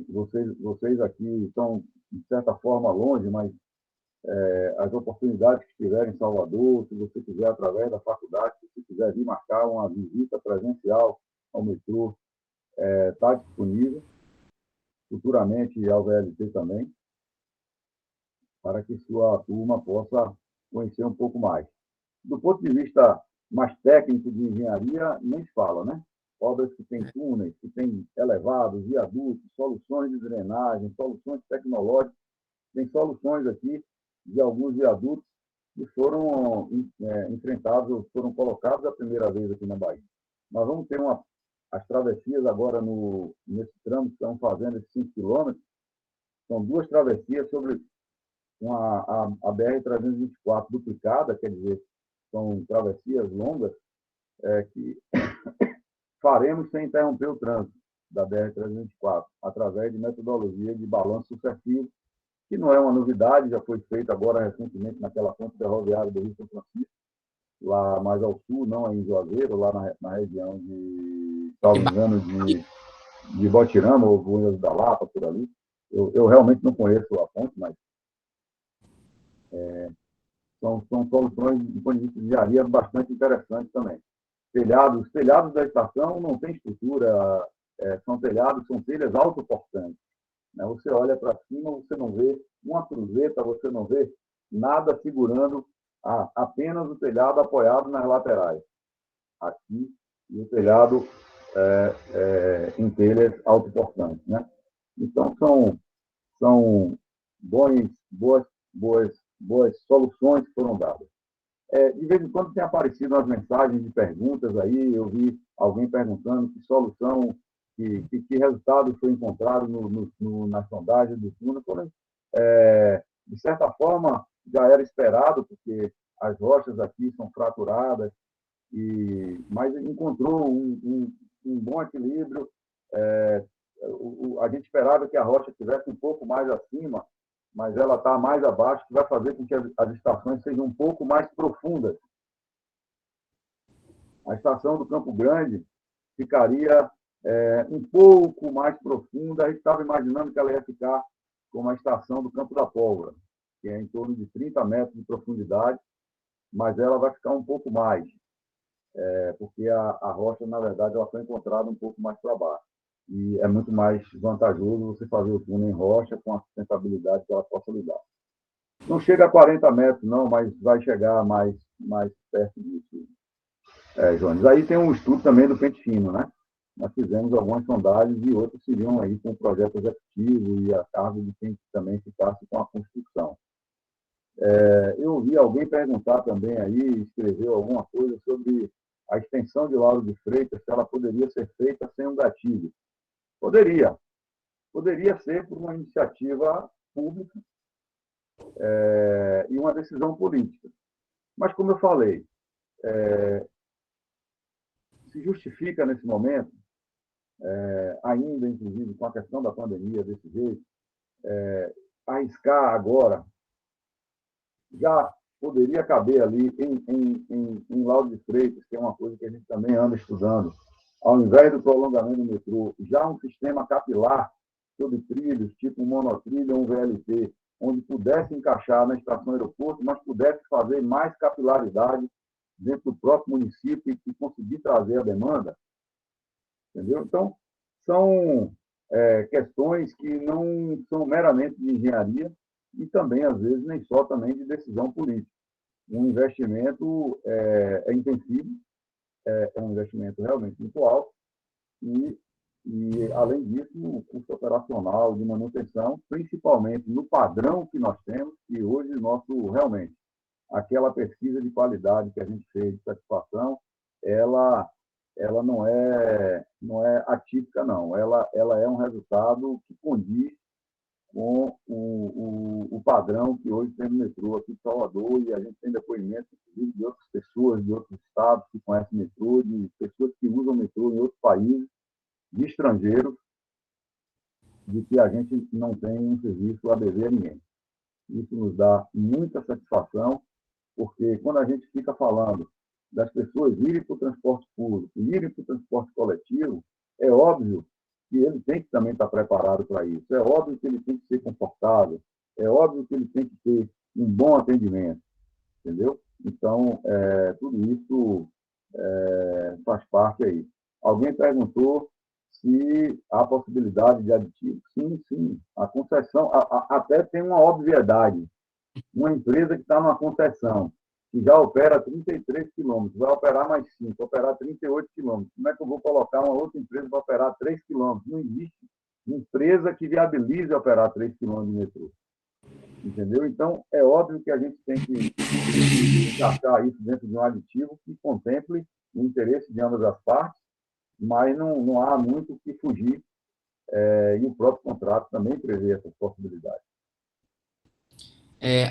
vocês aqui estão, de certa forma, longe, mas as oportunidades que tiverem em Salvador, se você quiser, através da faculdade, se você quiser vir marcar uma visita presencial ao metrô, está disponível, futuramente ao VLT também, para que sua turma possa conhecer um pouco mais. Do ponto de vista mais técnico de engenharia, nem se fala, né? Obras que têm túneis, que têm elevados, viadutos, soluções de drenagem, soluções tecnológicas. Tem soluções aqui de alguns viadutos que foram enfrentados, foram colocados a primeira vez aqui na Bahia. Nós vamos ter as travessias agora nesse tramo que estamos fazendo, esses 5 quilômetros, são 2 travessias sobre a BR-324 duplicada, quer dizer, são travessias longas que faremos sem interromper o trânsito da BR-324, através de metodologia de balanço sucessivo, que não é uma novidade, já foi feito agora recentemente naquela ponte ferroviária do Rio São Francisco, lá mais ao sul, não em Juazeiro, lá na região de, salvo engano, de Botirama ou Goiás da Lapa, por ali. Eu realmente não conheço a ponte, mas são soluções de ponto de vista de engenharia bastante interessantes também. Os telhados da estação não têm estrutura, são telhas autoportantes. Né? Você olha para cima, você não vê uma cruzeta, você não vê nada segurando, apenas o telhado apoiado nas laterais. Aqui, e o telhado em telhas autoportantes. Né? Então, são boas soluções que foram dadas. De vez em quando tem aparecido umas mensagens de perguntas aí, eu vi alguém perguntando que solução, que resultado foi encontrado na sondagem do túnel. De certa forma, já era esperado, porque as rochas aqui são fraturadas, mas encontrou um bom equilíbrio. A gente esperava que a rocha estivesse um pouco mais acima, mas ela está mais abaixo, que vai fazer com que as estações sejam um pouco mais profundas. A estação do Campo Grande ficaria um pouco mais profunda. A gente estava imaginando que ela ia ficar como a estação do Campo da Pólvora, que é em torno de 30 metros de profundidade, mas ela vai ficar um pouco mais, porque a rocha, na verdade, ela foi encontrada um pouco mais para baixo. E é muito mais vantajoso você fazer o túnel em rocha com a sustentabilidade que ela possa lhe dar. Não chega a 40 metros, não, mas vai chegar mais perto disso, Jones. Aí tem um estudo também do pente fino, né? Nós fizemos algumas sondagens e outros seriam aí com o projeto executivo e a cargo de quem também ficasse com a construção. Eu ouvi alguém perguntar também aí, escreveu alguma coisa sobre a extensão de Lauro de Freitas, se ela poderia ser feita sem um gatilho. Poderia ser por uma iniciativa pública e uma decisão política. Mas, como eu falei, se justifica nesse momento, ainda, inclusive, com a questão da pandemia desse jeito, arriscar agora, já poderia caber ali em Lauro de Freitas, que é uma coisa que a gente também anda estudando, ao invés do prolongamento do metrô, já um sistema capilar sobre trilhos, tipo um monotrilho ou um VLT, onde pudesse encaixar na estação aeroporto, mas pudesse fazer mais capilaridade dentro do próprio município e conseguir trazer a demanda. Entendeu? Então, são questões que não são meramente de engenharia e também, às vezes, nem só também de decisão política. Um investimento é intensivo, é um investimento realmente muito alto e, além disso, o custo operacional de manutenção, principalmente no padrão que nós temos, e hoje realmente, aquela pesquisa de qualidade que a gente fez de satisfação, ela não é atípica, não. Ela é um resultado que condiz com o padrão que hoje tem no metrô aqui em Salvador, e a gente tem depoimentos, inclusive, de outras pessoas, de outros estados que conhecem metrô, de pessoas que usam metrô em outros países, de estrangeiros, de que a gente não tem um serviço a dever a ninguém. Isso nos dá muita satisfação, porque quando a gente fica falando das pessoas irem para o transporte público, irem para o transporte coletivo, é óbvio que ele tem que também estar preparado para isso. É óbvio que ele tem que ser confortável. É óbvio que ele tem que ter um bom atendimento, entendeu? Então, tudo isso faz parte aí. Alguém perguntou se há possibilidade de aditivo. Sim, sim. A concessão até tem uma obviedade. Uma empresa que está numa concessão, que já opera 33 quilômetros, vai operar mais 5, vai operar 38 quilômetros. Como é que eu vou colocar uma outra empresa para operar 3 quilômetros? Não existe empresa que viabilize operar 3 quilômetros de metrô. Entendeu? Então, é óbvio que a gente tem que encaixar isso dentro de um aditivo que contemple o interesse de ambas as partes, mas não há muito o que fugir, e o próprio contrato também prevê essas possibilidades.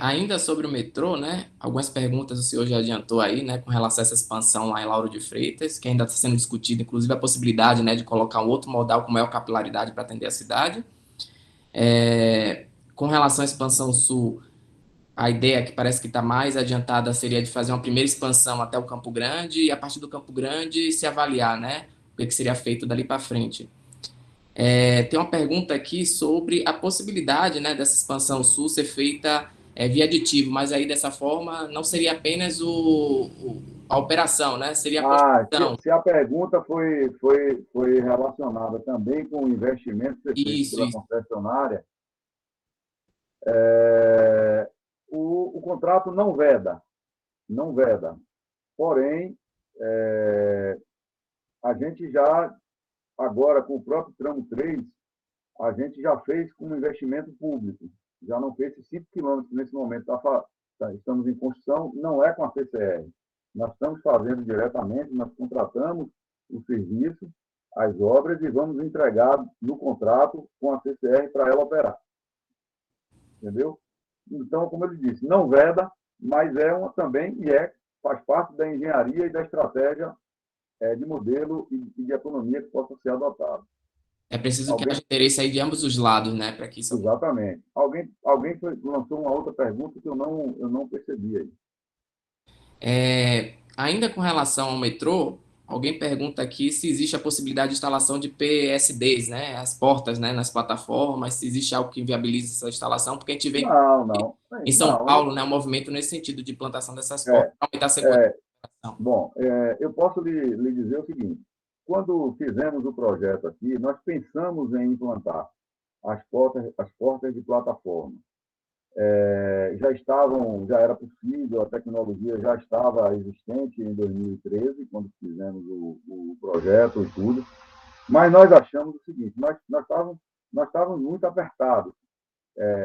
Ainda sobre o metrô, né? Algumas perguntas o senhor já adiantou aí, né? Com relação a essa expansão lá em Lauro de Freitas, que ainda está sendo discutida, inclusive a possibilidade, né, de colocar um outro modal com maior capilaridade para atender a cidade. Com relação à expansão sul, a ideia que parece que está mais adiantada seria de fazer uma primeira expansão até o Campo Grande e a partir do Campo Grande se avaliar, né? O que seria feito dali para frente. Tem uma pergunta aqui sobre a possibilidade, né, dessa expansão sul ser feita via aditivo, mas aí dessa forma não seria apenas a operação, né? Seria a construção. Se a pergunta foi relacionada também com o investimento ser feito pela concessionária, o contrato não veda. Porém, a gente já, agora com o próprio tramo 3, a gente já fez com investimento público. Já não fez esses 5 quilômetros que nesse momento estamos em construção, não é com a CCR. Nós estamos fazendo diretamente, nós contratamos o serviço, as obras, e vamos entregar no contrato com a CCR para ela operar. Entendeu? Então, como ele disse, não veda, mas também faz parte da engenharia e da estratégia de modelo e de economia que possa ser adotado. É preciso que haja interesse aí de ambos os lados, né, para que isso... Exatamente. Alguém lançou uma outra pergunta que eu não percebi aí. Ainda com relação ao metrô, alguém pergunta aqui se existe a possibilidade de instalação de PSDs, né, as portas, né, nas plataformas, se existe algo que viabilize essa instalação, porque a gente vê em São Paulo, né, um movimento nesse sentido de implantação dessas portas, para aumentar a segurança. Bom, eu posso lhe dizer o seguinte: quando fizemos o projeto aqui, nós pensamos em implantar as portas de plataforma. Já era possível, a tecnologia já estava existente em 2013, quando fizemos o projeto e tudo, mas nós achamos o seguinte: nós estávamos muito apertados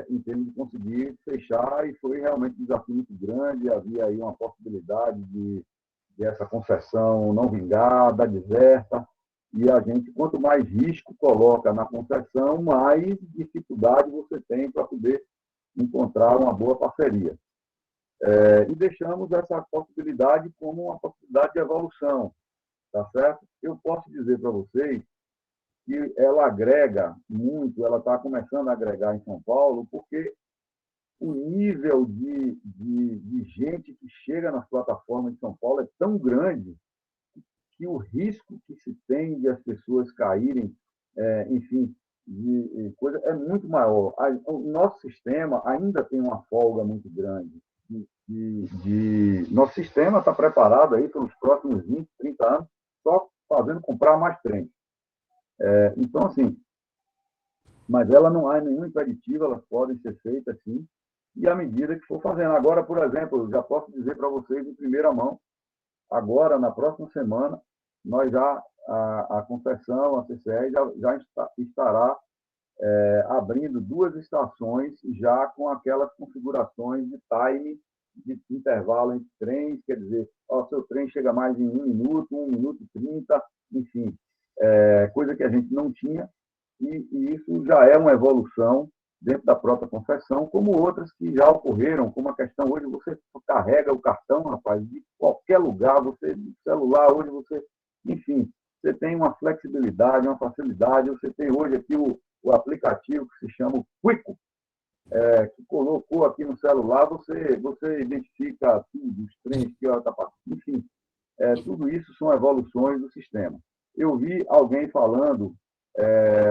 em termos de conseguir fechar, e foi realmente um desafio muito grande. Havia aí uma possibilidade de essa concessão não vingada, deserta, e a gente, quanto mais risco coloca na concessão, mais dificuldade você tem para poder encontrar uma boa parceria. E deixamos essa possibilidade como uma possibilidade de evolução, tá certo? Eu posso dizer para vocês que ela agrega muito, ela está começando a agregar em São Paulo, porque o nível de gente que chega nas plataformas de São Paulo é tão grande que o risco que se tem de as pessoas caírem, enfim, de coisa é muito maior. O nosso sistema ainda tem uma folga muito grande. Nosso sistema está preparado aí pelos próximos 20, 30 anos, só fazendo comprar mais trens. Então, assim, mas ela não há nenhum impeditivo, elas podem ser feitas, sim, e à medida que for fazendo. Agora, por exemplo, eu já posso dizer para vocês em primeira mão, agora, na próxima semana, nós já, a concessão, a CCR, já estará abrindo 2 estações já com aquelas configurações de time, de intervalo entre trens, quer dizer, o seu trem chega mais em 1 minuto, 1 minuto e 30, enfim, coisa que a gente não tinha, e isso já é uma evolução dentro da própria concessão, como outras que já ocorreram, como a questão hoje, você carrega o cartão, rapaz, de qualquer lugar, você, de celular, hoje você, enfim, você tem uma flexibilidade, uma facilidade, você tem hoje aqui o aplicativo que se chama o Quico, que colocou aqui no celular, você identifica tudo, os trens que está passando, enfim, tudo isso são evoluções do sistema. Eu vi alguém falando,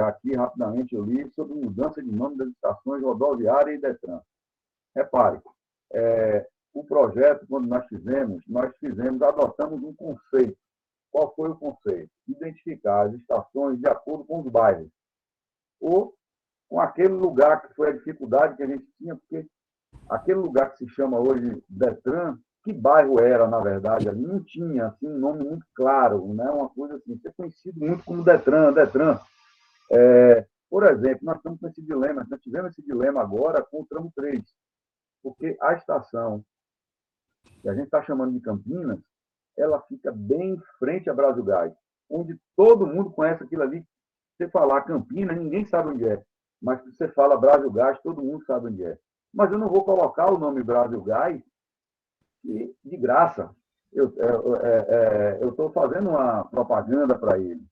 aqui rapidamente eu li, sobre mudança de nome das estações rodoviária e Detran. Repare, o projeto, quando nós fizemos, adotamos um conceito. Qual foi o conceito? Identificar as estações de acordo com os bairros, ou com aquele lugar que foi a dificuldade que a gente tinha, porque aquele lugar que se chama hoje Detran, que bairro era, na verdade, ali não tinha assim, um nome muito claro, né? Uma coisa assim, ser conhecido muito como Detran. Por exemplo, nós estamos com esse dilema, nós tivemos esse dilema agora com o tramo 3, porque a estação que a gente está chamando de Campinas, ela fica bem em frente a Brasil Gás, onde todo mundo conhece aquilo ali. Você falar Campinas, ninguém sabe onde é, mas se você fala Brasil Gás, todo mundo sabe onde é. Mas eu não vou colocar o nome Brasil Gás de graça. Eu estou fazendo uma propaganda para ele.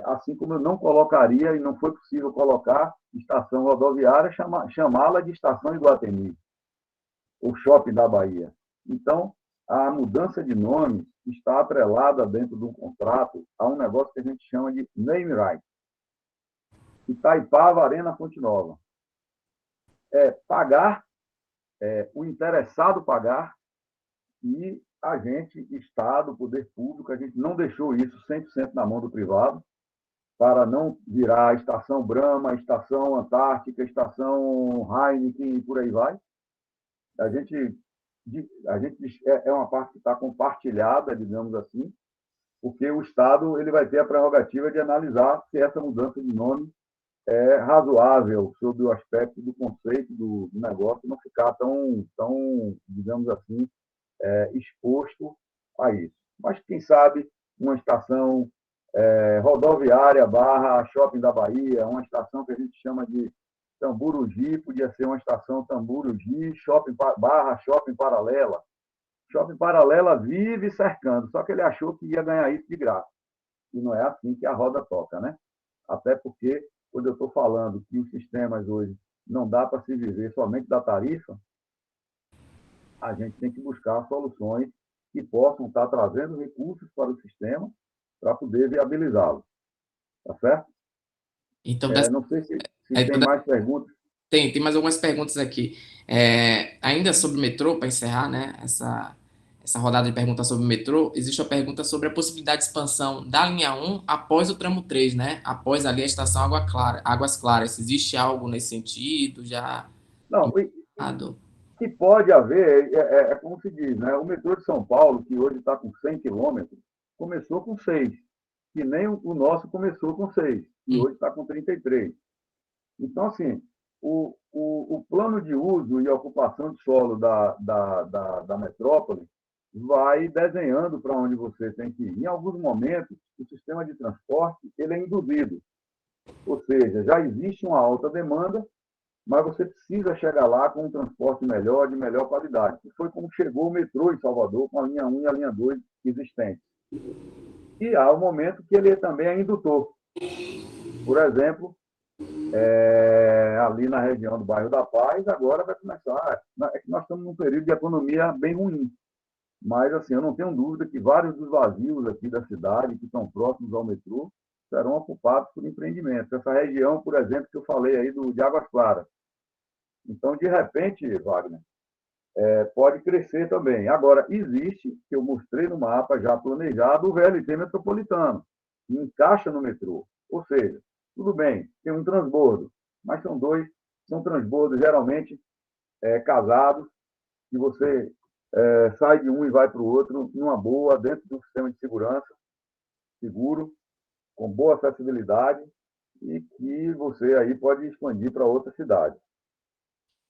Assim como eu não colocaria, e não foi possível colocar, estação rodoviária, chamá-la de estação Iguatemi, o shopping da Bahia. Então, a mudança de nome está atrelada dentro de um contrato a um negócio que a gente chama de name right. Itaipava, Arena, Fonte Nova. Pagar, o interessado pagar, e a gente, Estado, Poder Público, a gente não deixou isso 100% na mão do privado, para não virar estação Brahma, estação Antártica, estação Heineken e por aí vai. A gente é uma parte que está compartilhada, digamos assim, porque o Estado ele vai ter a prerrogativa de analisar se essa mudança de nome é razoável sob o aspecto do conceito do negócio, não ficar tão digamos assim, exposto a isso. Mas, quem sabe, uma estação rodoviária / Shopping da Bahia, uma estação que a gente chama de Tamburugi, podia ser uma estação Tamburugi, Shopping Paralela. Shopping Paralela vive cercando, só que ele achou que ia ganhar isso de graça. E não é assim que a roda toca, né? Até porque, quando eu estou falando que os sistemas hoje não dá para se viver somente da tarifa, a gente tem que buscar soluções que possam estar trazendo recursos para o sistema para poder viabilizá-lo. Tá certo? Então, não sei se tem mais perguntas. Tem mais algumas perguntas aqui. Ainda sobre o metrô, para encerrar, né, essa rodada de perguntas sobre o metrô, existe uma pergunta sobre a possibilidade de expansão da linha 1 após o tramo 3, né? Após ali a estação Águas Claras. Existe algo nesse sentido? Já... Não, que pode haver, como se diz, né? O metrô de São Paulo, que hoje está com 100 quilômetros, começou com 6, que nem o nosso começou com 6, e hoje está com 33. Então, assim, o plano de uso e ocupação de solo da metrópole vai desenhando para onde você tem que ir. Em alguns momentos, o sistema de transporte ele é induzido, ou seja, já existe uma alta demanda, mas você precisa chegar lá com um transporte melhor, de melhor qualidade. E foi como chegou o metrô em Salvador, com a linha 1 e a linha 2 existentes. E há um momento que ele também é indutor. Por exemplo, ali na região do bairro da Paz, agora vai começar. É que nós estamos num período de economia bem ruim. Mas, assim, eu não tenho dúvida que vários dos vazios aqui da cidade, que estão próximos ao metrô, serão ocupados por empreendimentos. Essa região, por exemplo, que eu falei aí de Águas Claras. Então, de repente, Wagner, pode crescer também. Agora, existe, que eu mostrei no mapa já planejado, o VLT metropolitano, que encaixa no metrô. Ou seja, tudo bem, tem um transbordo, mas são transbordos geralmente casados, que você sai de um e vai para o outro numa boa, dentro de um sistema de segurança, seguro, com boa acessibilidade, e que você aí pode expandir para outra cidade.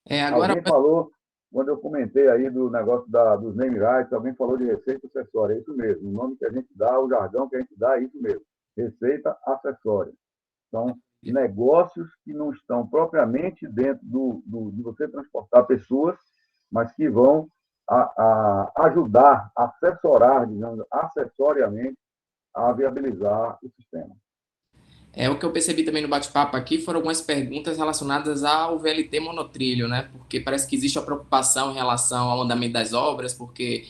Agora... Alguém falou, quando eu comentei aí do negócio dos name rights, alguém falou de receita acessória, é isso mesmo. O nome que a gente dá, o jargão que a gente dá é isso mesmo. Receita acessória. Então, negócios que não estão propriamente dentro de você transportar pessoas, mas que vão ajudar, assessorar, digamos, acessoriamente, a viabilizar o sistema. O que eu percebi também no bate-papo aqui foram algumas perguntas relacionadas ao VLT monotrilho, né? Porque parece que existe uma preocupação em relação ao andamento das obras, porque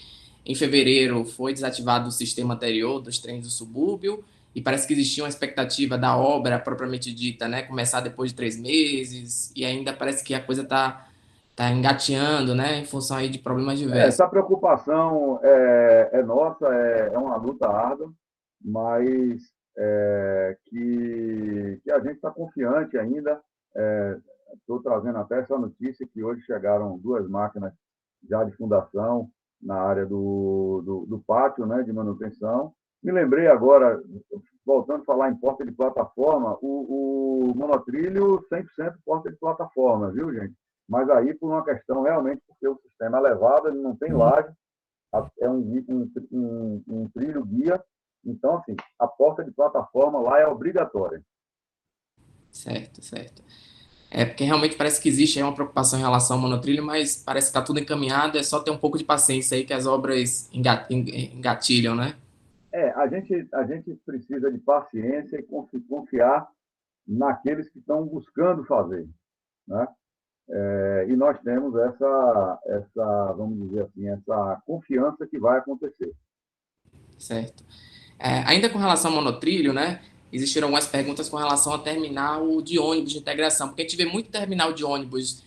em fevereiro foi desativado o sistema anterior dos trens do subúrbio e parece que existia uma expectativa da obra propriamente dita, né? Começar depois de 3 meses e ainda parece que a coisa tá engateando, né? Em função aí de problemas diversos. Essa preocupação é nossa, é uma luta árdua, mas que a gente está confiante ainda. Estou trazendo até essa notícia que hoje chegaram 2 máquinas já de fundação na área do pátio, né, de manutenção. Me lembrei agora, voltando a falar em porta de plataforma, o monotrilho 100% porta de plataforma, viu, gente? Mas aí por uma questão realmente, porque o sistema é elevado, ele não tem laje, é um trilho guia, então, assim, a porta de plataforma lá é obrigatória. Certo, certo. Porque realmente parece que existe aí uma preocupação em relação ao monotrilho, mas parece que está tudo encaminhado, é só ter um pouco de paciência aí que as obras engatilham, né? A gente precisa de paciência e confiar naqueles que estão buscando fazer, né? E nós temos vamos dizer assim, essa confiança que vai acontecer. Certo. Ainda com relação ao monotrilho, né? Existiram algumas perguntas com relação ao terminal de ônibus de integração, porque a gente vê muito terminal de ônibus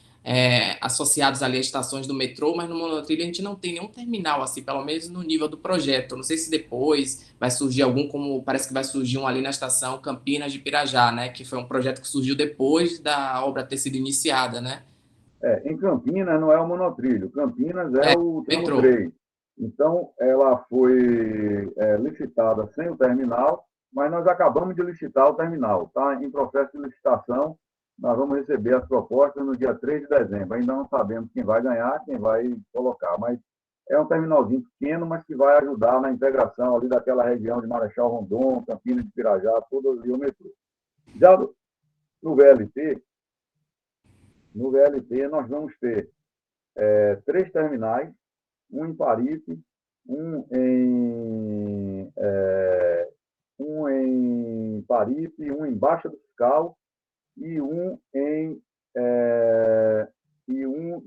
associados ali às estações do metrô, mas no monotrilho a gente não tem nenhum terminal, assim, pelo menos no nível do projeto. Não sei se depois vai surgir algum, como parece que vai surgir um ali na estação Campinas de Pirajá, né? Que foi um projeto que surgiu depois da obra ter sido iniciada, né? Em Campinas não é o monotrilho, Campinas é o tramo Metrô. 3. Então, ela foi licitada sem o terminal, mas nós acabamos de licitar o terminal. Está em processo de licitação, nós vamos receber as propostas no dia 3 de dezembro. Ainda não sabemos quem vai ganhar, quem vai colocar, mas é um terminalzinho pequeno, mas que vai ajudar na integração ali daquela região de Marechal Rondon, Campinas de Pirajá, todo ali o metrô. Já no VLT, nós vamos ter 3 terminais, um em Paripe, um em Paripe, um em Baixa do Fiscal e um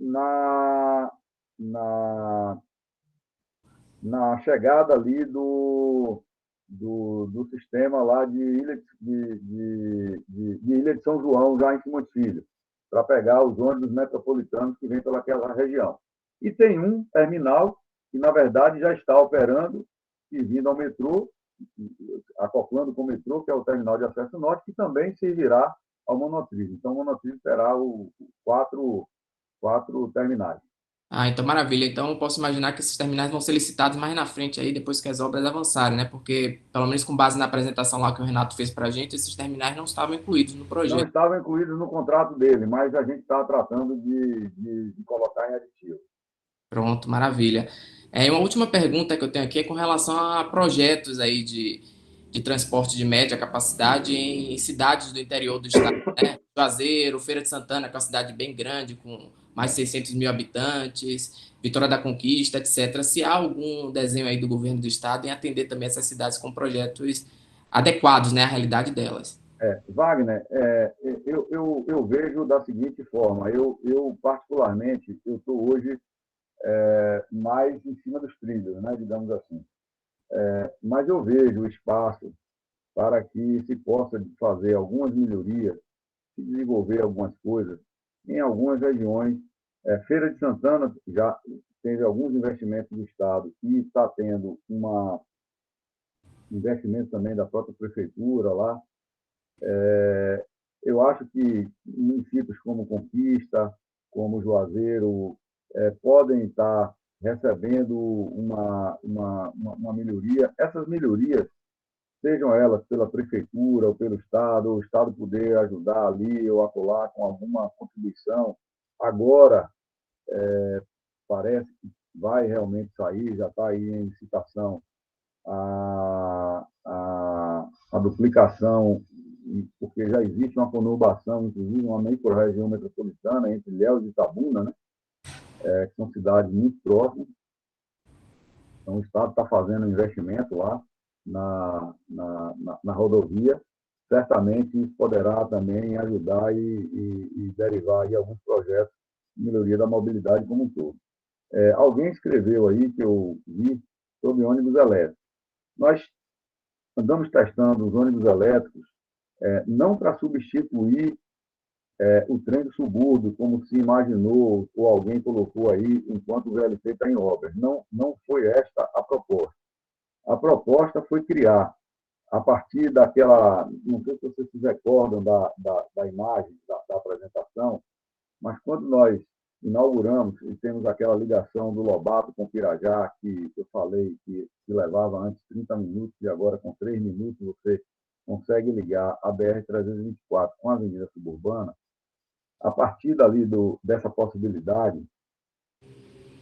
na chegada ali do sistema lá de Ilha de São João, já em Simões Filho, para pegar os ônibus metropolitanos que vêm pelaquela região. E tem um terminal que, na verdade, já está operando e vindo ao metrô, acoplando com o metrô, que é o terminal de acesso norte, que também servirá ao monotrilho. Então, o monotrilho terá quatro terminais. Então maravilha. Então eu posso imaginar que esses terminais vão ser licitados mais na frente aí, depois que as obras avançarem, né? Porque, pelo menos com base na apresentação lá que o Renato fez para a gente, esses terminais não estavam incluídos no Não projeto. estavam incluídos no contrato dele, mas a gente está tratando de colocar em aditivo. Pronto, maravilha. Uma última pergunta que eu tenho aqui é com relação a projetos aí de transporte de média capacidade em cidades do interior do estado, né? Juazeiro, Feira de Santana, que é uma cidade bem grande, com mais de 600 mil habitantes, Vitória da Conquista, etc. Se há algum desenho aí do governo do estado em atender também essas cidades com projetos adequados, né, à realidade delas. Wagner, eu vejo da seguinte forma, eu particularmente, eu estou hoje mais em cima dos trilhos, né, digamos assim. Mas eu vejo espaço para que se possa fazer algumas melhorias, se desenvolver algumas coisas em algumas regiões. Feira de Santana já teve alguns investimentos do Estado e está tendo um investimento também da própria prefeitura lá. Eu acho que municípios como Conquista, como Juazeiro, podem estar recebendo uma melhoria. Essas melhorias, sejam elas pela prefeitura ou pelo Estado, ou o Estado poder ajudar ali ou acolá com alguma contribuição. Agora, parece que vai realmente sair, já está aí em licitação, a duplicação porque já existe uma conurbação, inclusive uma micro-região metropolitana entre Ilhéus e Itabuna, né? Que são cidades muito próximas. Então, o Estado está fazendo um investimento lá na rodovia. Certamente isso poderá também ajudar e derivar aí alguns projetos de melhoria da mobilidade como um todo. Alguém escreveu aí, que eu vi, sobre ônibus elétricos. Nós andamos testando os ônibus elétricos não para substituir o trem do subúrbio, como se imaginou, ou alguém colocou aí, enquanto o VLT está em obras. Não foi esta a proposta. A proposta foi criar, a partir daquela, não sei se vocês se recordam da imagem, da apresentação, mas quando nós inauguramos e temos aquela ligação do Lobato com Pirajá, que eu falei que levava antes 30 minutos e agora com 3 minutos você consegue ligar a BR-324 com a Avenida Suburbana, a partir dali dessa possibilidade,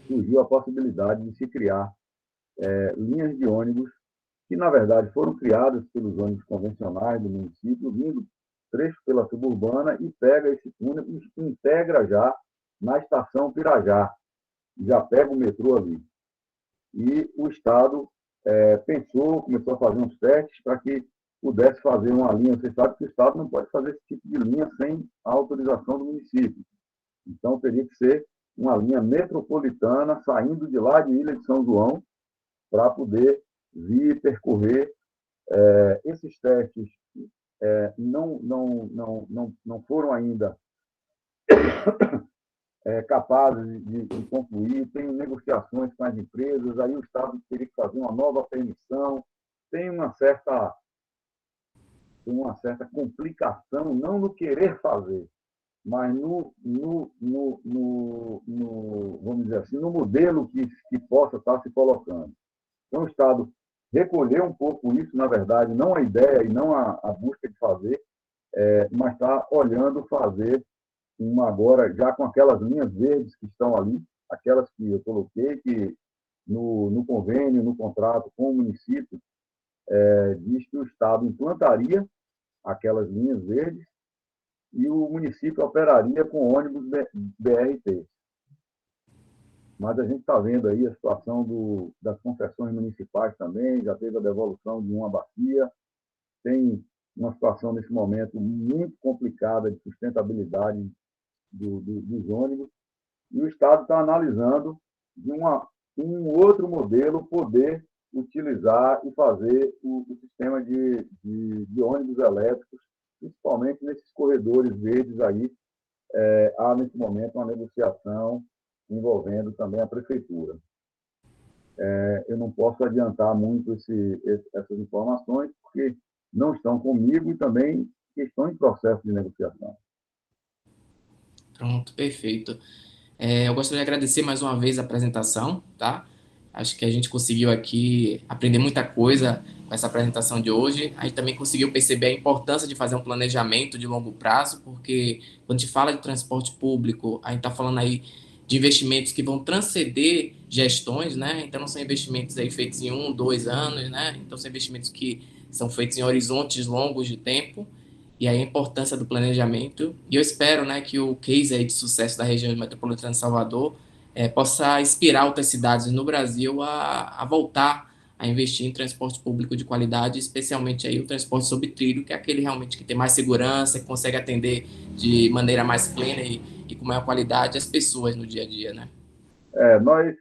surgiu a possibilidade de se criar linhas de ônibus que, na verdade, foram criadas pelos ônibus convencionais do município, vindo trecho pela suburbana e pega esse túnel e integra já na estação Pirajá, já pega o metrô ali. E o Estado começou a fazer uns testes para que pudesse fazer uma linha. Você sabe que o Estado não pode fazer esse tipo de linha sem a autorização do município. Então, teria que ser uma linha metropolitana saindo de lá de Ilha de São João para poder vir percorrer. Esses testes não foram ainda capazes de concluir, tem negociações com as empresas, aí o Estado teria que fazer uma nova permissão, tem uma certa complicação, não no querer fazer, mas vamos dizer assim, no modelo que possa estar se colocando. Então, o Estado recolheu um pouco isso, na verdade, não a ideia e não a busca de fazer, mas está olhando fazer agora, já com aquelas linhas verdes que estão ali, aquelas que eu coloquei, que no convênio, no contrato com o município, diz que o Estado implantaria aquelas linhas verdes e o município operaria com ônibus BRT. Mas a gente está vendo aí a situação das concessões municipais também, já teve a devolução de uma bacia, tem uma situação nesse momento muito complicada de sustentabilidade dos ônibus, e o Estado está analisando de um outro modelo poder utilizar e fazer o sistema de ônibus elétricos, principalmente nesses corredores verdes aí. Há, nesse momento, uma negociação envolvendo também a prefeitura. Eu não posso adiantar muito essas informações, porque não estão comigo e também estão em processo de negociação. Pronto, perfeito. Eu gostaria de agradecer mais uma vez a apresentação, tá? Acho que a gente conseguiu aqui aprender muita coisa com essa apresentação de hoje. A gente também conseguiu perceber a importância de fazer um planejamento de longo prazo, porque quando a gente fala de transporte público, a gente está falando aí de investimentos que vão transcender gestões, né? Então, não são investimentos aí feitos em 1, 2 anos, né? Então, são investimentos que são feitos em horizontes longos de tempo, e aí a importância do planejamento. E eu espero, né, que o case aí de sucesso da região metropolitana de Salvador possa inspirar outras cidades no Brasil a voltar a investir em transporte público de qualidade, especialmente aí o transporte sobre trilho, que é aquele realmente que tem mais segurança, que consegue atender de maneira mais plena e com maior qualidade as pessoas no dia a dia, né? Nós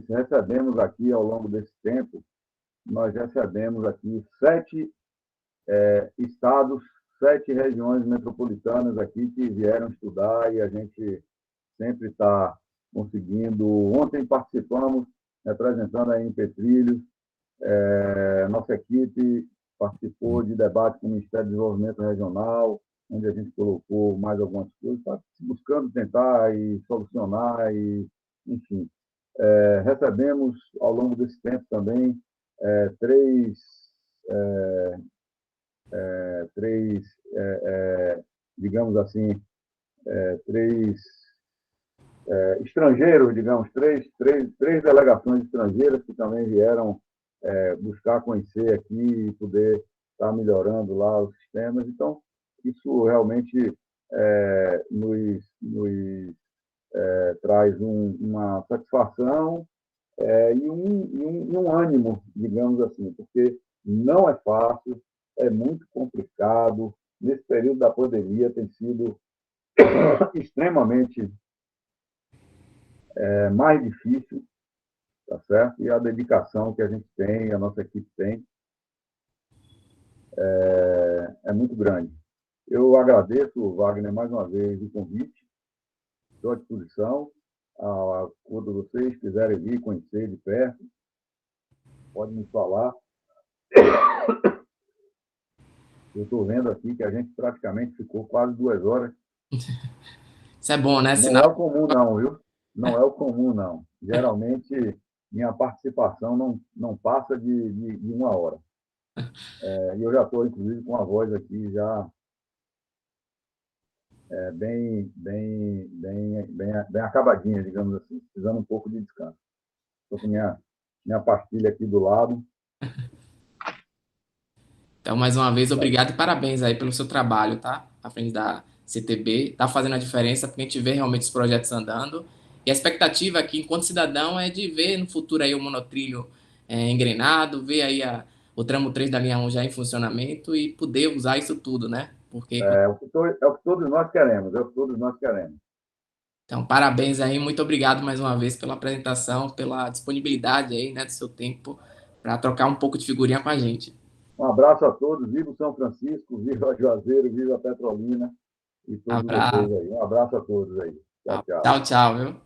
recebemos aqui, ao longo desse tempo, nós recebemos aqui 7 estados, 7 regiões metropolitanas aqui que vieram estudar, e a gente sempre está conseguindo. Ontem participamos, representando a MP Trilhos, nossa equipe participou de debate com o Ministério do Desenvolvimento Regional, onde a gente colocou mais algumas coisas, tá buscando tentar e solucionar, enfim. Recebemos, ao longo desse tempo também, 3 digamos assim, 3 estrangeiros, digamos, 3 delegações estrangeiras que também vieram buscar conhecer aqui e poder está melhorando lá os sistemas. Então, isso realmente nos traz uma satisfação e um ânimo, digamos assim, porque não é fácil, é muito complicado. Nesse período da pandemia tem sido extremamente mais difícil, tá certo? E a dedicação que a gente tem, a nossa equipe tem, é muito grande. Eu agradeço, Wagner, mais uma vez o convite, estou à disposição. Quando vocês quiserem vir conhecer de perto, pode me falar. Eu estou vendo aqui que a gente praticamente ficou quase 2 horas. Isso é bom, né? Não é o comum, não, viu? Não é o comum, não. Geralmente, minha participação não passa de 1 hora. E eu já estou, inclusive, com a voz aqui já bem acabadinha, digamos assim, precisando um pouco de descanso. Estou com minha pastilha aqui do lado. Então, mais uma vez, obrigado e parabéns aí pelo seu trabalho, tá? À frente da CTB, tá fazendo a diferença, porque a gente vê realmente os projetos andando. E a expectativa aqui, enquanto cidadão, é de ver no futuro aí o monotrilho engrenado, ver aí o tramo 3 da linha 1 já em funcionamento e poder usar isso tudo, né? Porque... É o que todos nós queremos, é o que todos nós queremos. Então, parabéns aí, muito obrigado mais uma vez pela apresentação, pela disponibilidade aí, né, do seu tempo, para trocar um pouco de figurinha com a gente. Um abraço a todos, viva o São Francisco, viva Juazeiro, viva a Petrolina e todos vocês aí. Um abraço a todos aí. Tchau, tchau. Tchau, tchau, viu?